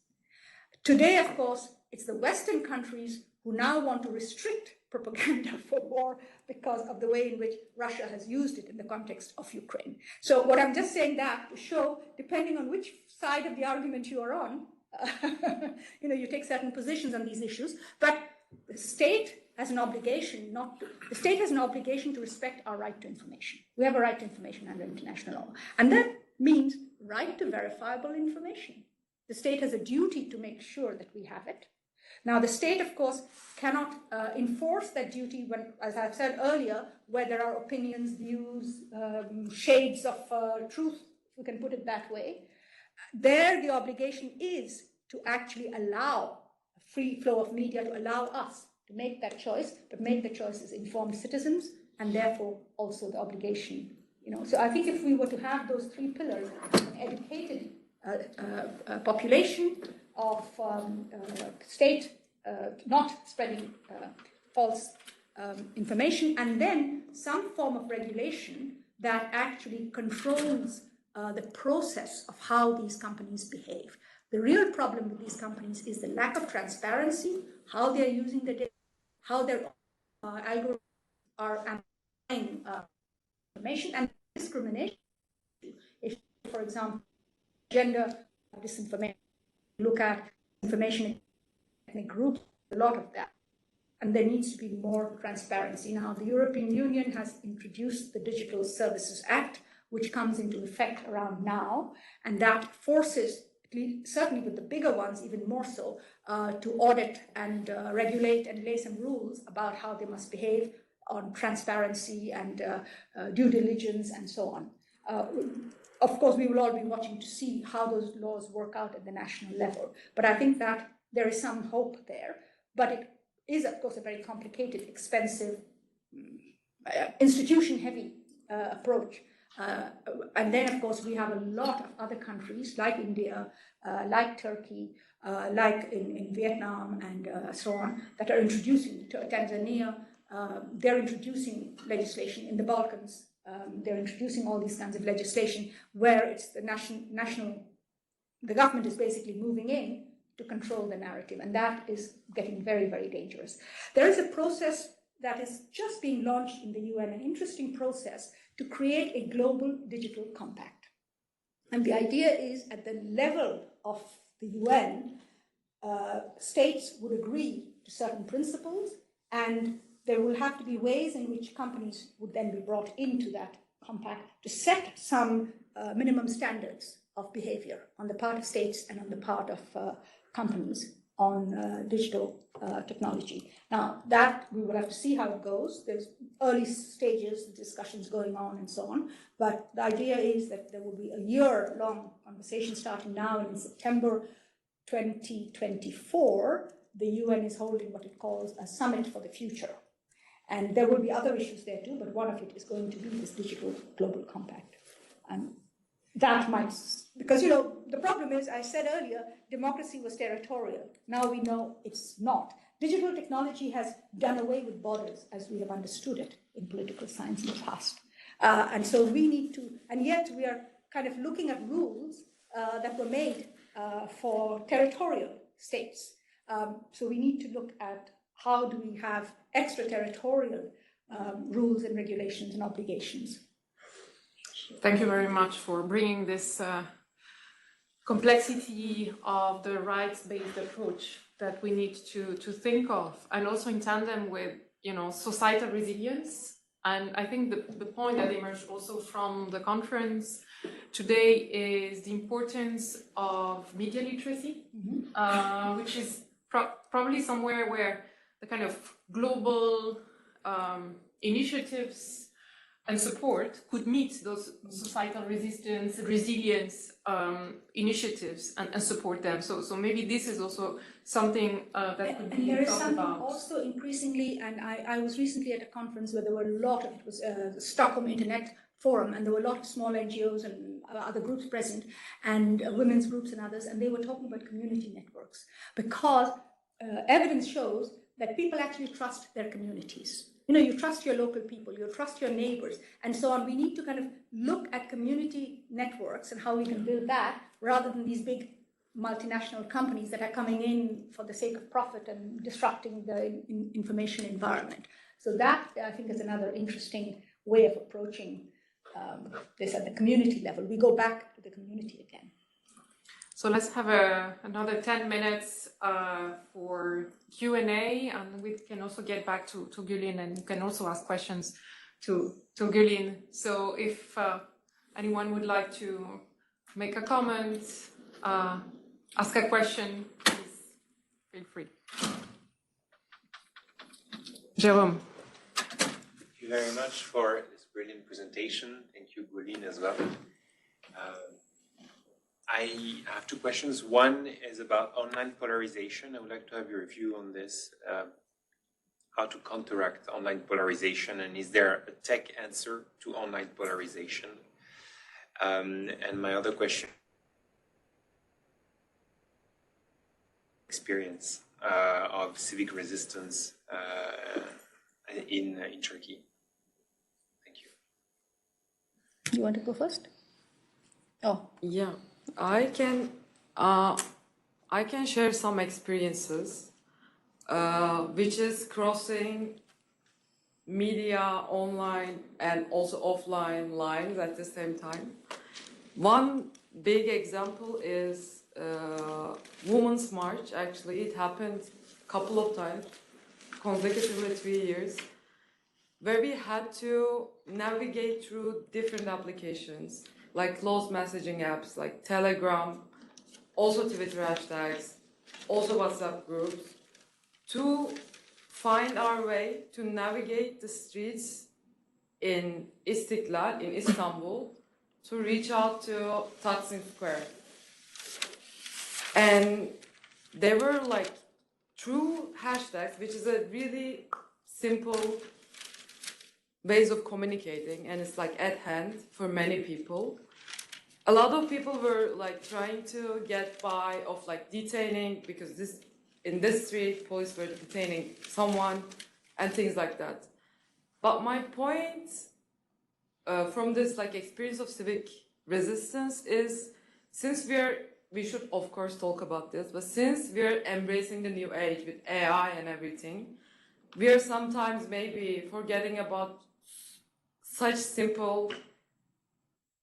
Today, of course, it's the Western countries who now want to restrict propaganda for war because of the way in which Russia has used it in the context of Ukraine. So what I'm just saying that to show, depending on which side of the argument you are on, you take certain positions on these issues, but the state has an obligation to respect our right to information. We have a right to information under international law. And that means right to verifiable information. The state has a duty to make sure that we have it. Now, the state, of course, cannot enforce that duty when, as I've said earlier, where there are opinions, views, shades of truth, if we can put it that way. There, the obligation is to actually allow a free flow of media, to allow us to make that choice, but make the choice as informed citizens, and therefore also the obligation. So I think if we were to have those three pillars, an educated population of state not spreading false information, and then some form of regulation that actually controls the process of how these companies behave. The real problem with these companies is the lack of transparency, how they're using the data, how their algorithms are amplifying information, and discrimination. If, for example, gender disinformation, look at information in ethnic groups, a lot of that. And there needs to be more transparency. Now, the European Union has introduced the Digital Services Act, which comes into effect around now, and that forces, certainly with the bigger ones even more so, to audit and regulate and lay some rules about how they must behave on transparency and due diligence and so on. Of course, we will all be watching to see how those laws work out at the national level. But I think that there is some hope there. But it is, of course, a very complicated, expensive, institution-heavy approach. And then, of course, we have a lot of other countries like India, like Turkey, like in Vietnam and so on, that are introducing, Tanzania, they're introducing legislation in the Balkans. They're introducing all these kinds of legislation where it's the the government is basically moving in to control the narrative, and that is getting very, very dangerous. There is a process that is just being launched in the UN, an interesting process to create a global digital compact. And the idea is at the level of the UN, states would agree to certain principles, and there will have to be ways in which companies would then be brought into that compact to set some minimum standards of behavior on the part of states and on the part of companies on digital technology. Now, that we will have to see how it goes. There's early stages, discussions going on and so on, but the idea is that there will be a year-long conversation starting now, and in September 2024, the UN is holding what it calls a summit for the future. And there will be other issues there too, but one of it is going to be this digital global compact. And that might, because, you know, the problem is, I said earlier, democracy was territorial. Now we know it's not. Digital technology has done away with borders as we have understood it in political science in the past. And so we need to, and yet we are kind of looking at rules that were made for territorial states. So we need to look at how do we have extraterritorial rules and regulations and obligations.
Thank you very much for bringing this complexity of the rights-based approach that we need to think of, and also in tandem with, you know, societal resilience. And I think the point that emerged also from the conference today is the importance of media literacy, which is probably somewhere where the kind of global initiatives and support could meet those societal resilience initiatives and support them. So maybe this is also something that could be
and there is
talked
something
about.
Also increasingly, and I was recently at a conference where there were a lot of, it was the Stockholm Internet Forum, and there were a lot of small NGOs and other groups present, and women's groups and others, and they were talking about community networks, because evidence shows that people actually trust their communities. You know, you trust your local people, you trust your neighbors, and so on. We need to kind of look at community networks and how we can build that, rather than these big multinational companies that are coming in for the sake of profit and disrupting the information environment. So that, I think, is another interesting way of approaching this at the community level. We go back to the community again.
So let's have another 10 minutes for Q&A, and we can also get back to Gülin, and you can also ask questions to Gülin. So if anyone would like to make a comment, ask a question, please feel free. Jérôme.
Thank you very much for this brilliant presentation. Thank you, Gülin, as well. I have two questions. One is about online polarization. I would like to have your view on this, how to counteract online polarization, and is there a tech answer to online polarization? And my other question, experience of civic resistance in Turkey? Thank you.
You want to go first? Oh,
Yeah, I can share some experiences, which is crossing media, online, and also offline lines at the same time. One big example is Women's March. Actually, it happened a couple of times, consecutively 3 years, where we had to navigate through different applications, like closed messaging apps, like Telegram, also Twitter hashtags, also WhatsApp groups, to find our way to navigate the streets in Istiklal, in Istanbul, to reach out to Taksim Square. And there were like true hashtags, which is a really simple ways of communicating, and it's like at hand for many people. A lot of people were like trying to get by of like detaining, because in this street police were detaining someone and things like that. But my point from this like experience of civic resistance is, since we should of course talk about this, but since we're embracing the new age with AI and everything, we are sometimes maybe forgetting about such simple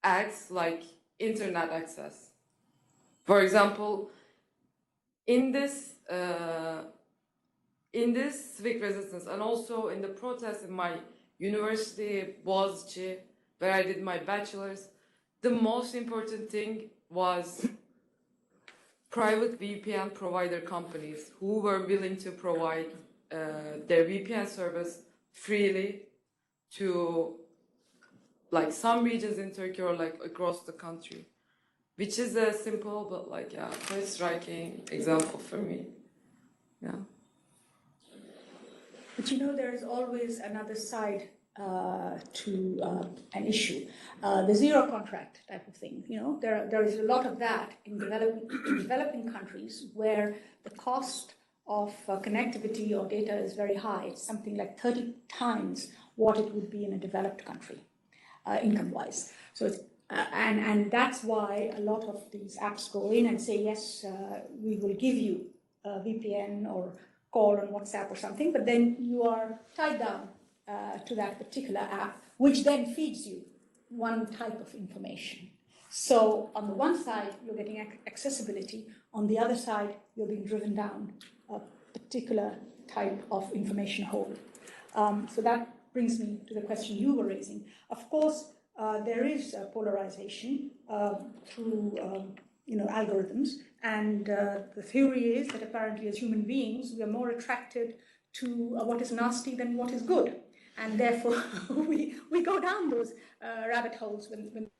acts like internet access. For example, in this civic resistance, and also in the protests in my university, Boğaziçi, where I did my bachelor's, the most important thing was private VPN provider companies who were willing to provide their VPN service freely to like some regions in Turkey or like across the country, which is a simple but like quite striking example for me. Yeah.
but you know, there is always another side to an issue, the zero contract type of thing. You know, there is a lot of that in developing countries where the cost of connectivity or data is very high. It's something like 30 times what it would be in a developed country, income-wise. So it's, and that's why a lot of these apps go in and say, yes, we will give you a VPN or call on WhatsApp or something, but then you are tied down to that particular app, which then feeds you one type of information. So on the one side, you're getting accessibility. On the other side, you're being driven down a particular type of information hole. So that brings me to the question you were raising. Of course, there is polarization through algorithms, and the theory is that apparently as human beings, we are more attracted to what is nasty than what is good. And therefore, we go down those rabbit holes when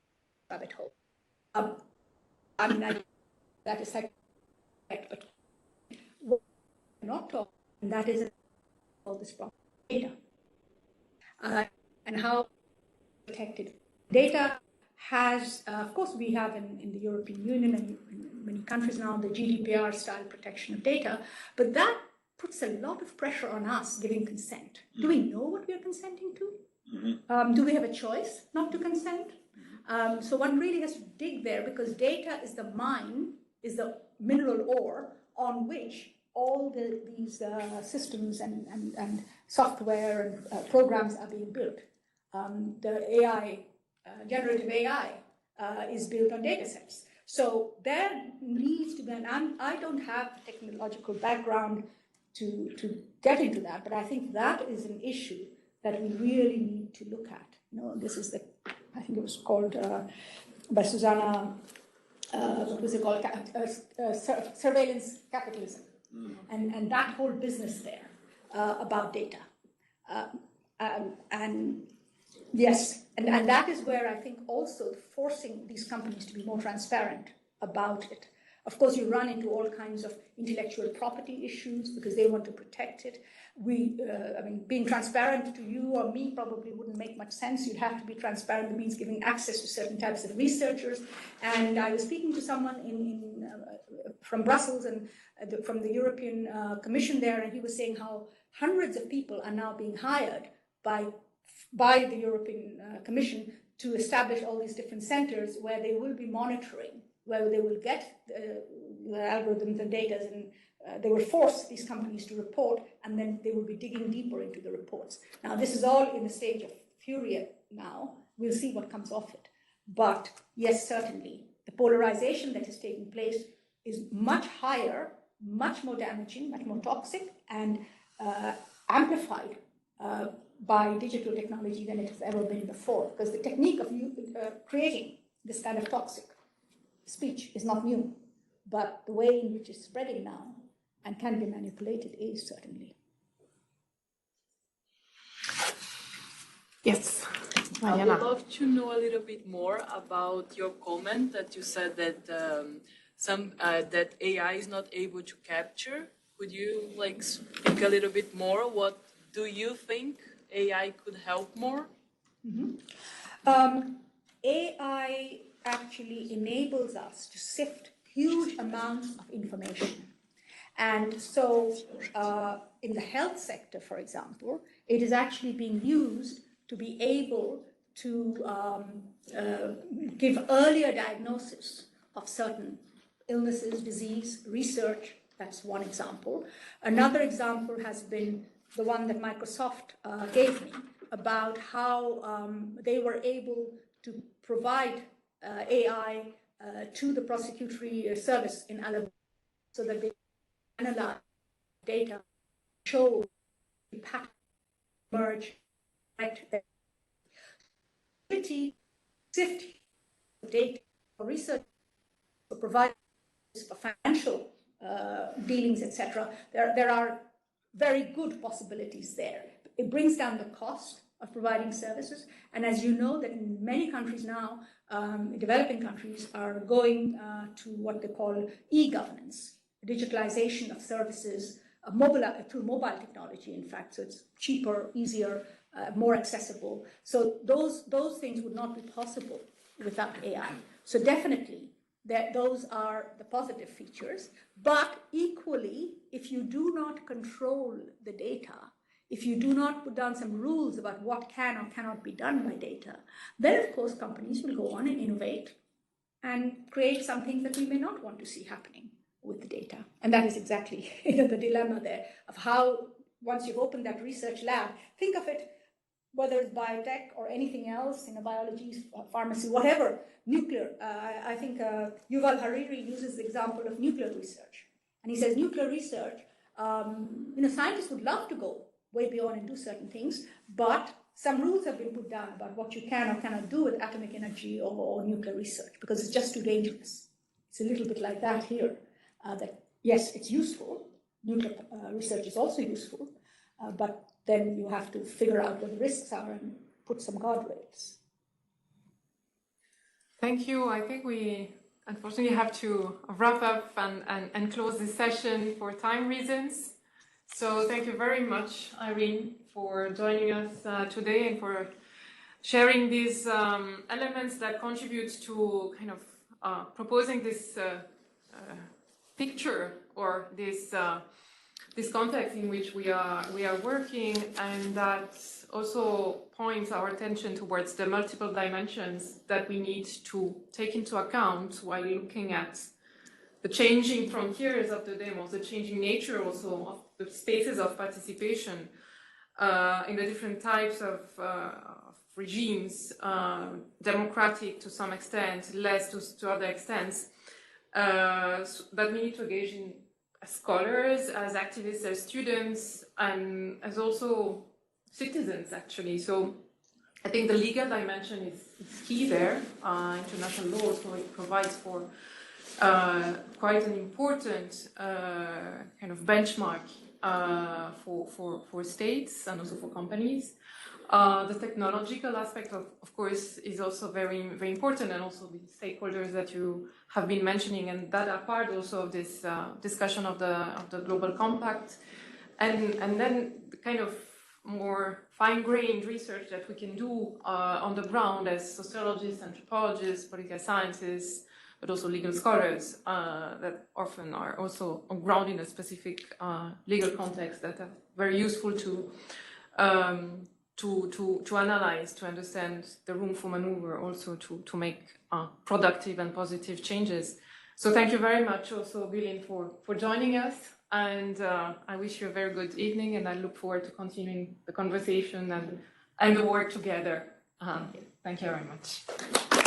rabbit hole. I mean, that is like, but what we're not talking, and that is all this problem data. And how protected data has, of course, we have in the European Union and in many countries now the GDPR style protection of data, but that puts a lot of pressure on us giving consent. Do we know what we are consenting to? Mm-hmm. Do we have a choice not to consent? So one really has to dig there, because data is the mine, is the mineral ore on which all these systems and software and programs are being built. The AI, generative AI, is built on data sets. So there needs to be, and I don't have the technological background to get into that, but I think that is an issue that we really need to look at. You know, this is I think it was called by Susanna, what was it called? Surveillance capitalism. And that whole business there about data. And yes, and that is where I think also forcing these companies to be more transparent about it. Of course, you run into all kinds of intellectual property issues because they want to protect it. I mean, being transparent to you or me probably wouldn't make much sense. You'd have to be transparent. That means giving access to certain types of researchers. And I was speaking to someone from Brussels and from the European Commission there, and he was saying how hundreds of people are now being hired by the European Commission to establish all these different centers where they will be monitoring, where they will get the algorithms and data, and they will force these companies to report, and then they will be digging deeper into the reports. Now, this is all in the stage of fury now. We'll see what comes of it. But yes, certainly, the polarization that is taking place is much higher, much more damaging, much more toxic, and amplified by digital technology than it has ever been before. Because the technique of creating this kind of toxic speech is not new, but the way in which it's spreading now and can be manipulated is certainly.
Yes.
I would love to know a little bit more about your comment that you said that that AI is not able to capture. Could you speak a little bit more? What do you think AI could help more?
AI actually enables us to sift huge amounts of information. And so in the health sector, for example, it is actually being used to be able to give earlier diagnosis of certain illnesses, disease, research. That's one example. Another example has been the one that Microsoft gave me about how they were able to provide AI to the prosecutory service in Alabama so that they analyze data, show impact, merge, right? Ability to sift data for research, for providers, for financial dealings, etc. There are very good possibilities there. It brings down the cost of providing services, and as you know, that in many countries now, developing countries are going to what they call e-governance, digitalization of services, through mobile technology, in fact, so it's cheaper, easier, more accessible. So those things would not be possible without AI. So definitely, those are the positive features. But equally, if you do not control the data, if you do not put down some rules about what can or cannot be done by data, then of course companies will go on and innovate and create something that we may not want to see happening with the data. And that is exactly the dilemma there of how, once you've opened that research lab, think of it, whether it's biotech or anything else, biology, pharmacy, whatever, nuclear. I think Yuval Hariri uses the example of nuclear research. And he says nuclear research, scientists would love to go way beyond and do certain things, but some rules have been put down about what you can or cannot do with atomic energy or nuclear research, because it's just too dangerous. It's a little bit like that here, that yes, it's useful. Nuclear research is also useful, but then you have to figure out what the risks are and put some guardrails.
Thank you. I think we unfortunately have to wrap up and close this session for time reasons. So thank you very much, Irene, for joining us today and for sharing these elements that contribute to kind of proposing this picture or this context in which we are working, and that also points our attention towards the multiple dimensions that we need to take into account while looking at the changing frontiers of the demos, the changing nature also of the spaces of participation in the different types of regimes, democratic to some extent, less to other extents, that we need to engage in as scholars, as activists, as students, and as also citizens, actually. So I think the legal dimension is key there. International law, so it provides for quite an important kind of benchmark for states and also for companies. The technological aspect, of course, is also very, very important, and also the stakeholders that you have been mentioning, and that are part also of this discussion of the Global Compact, and then the kind of more fine-grained research that we can do on the ground as sociologists, anthropologists, political scientists, but also legal scholars that often are also grounded in a specific legal context that are very useful to analyze, to understand the room for maneuver, also to make productive and positive changes. So thank you very much also, Bilin, for joining us. And I wish you a very good evening, and I look forward to continuing the conversation and the work together. Thank you very much.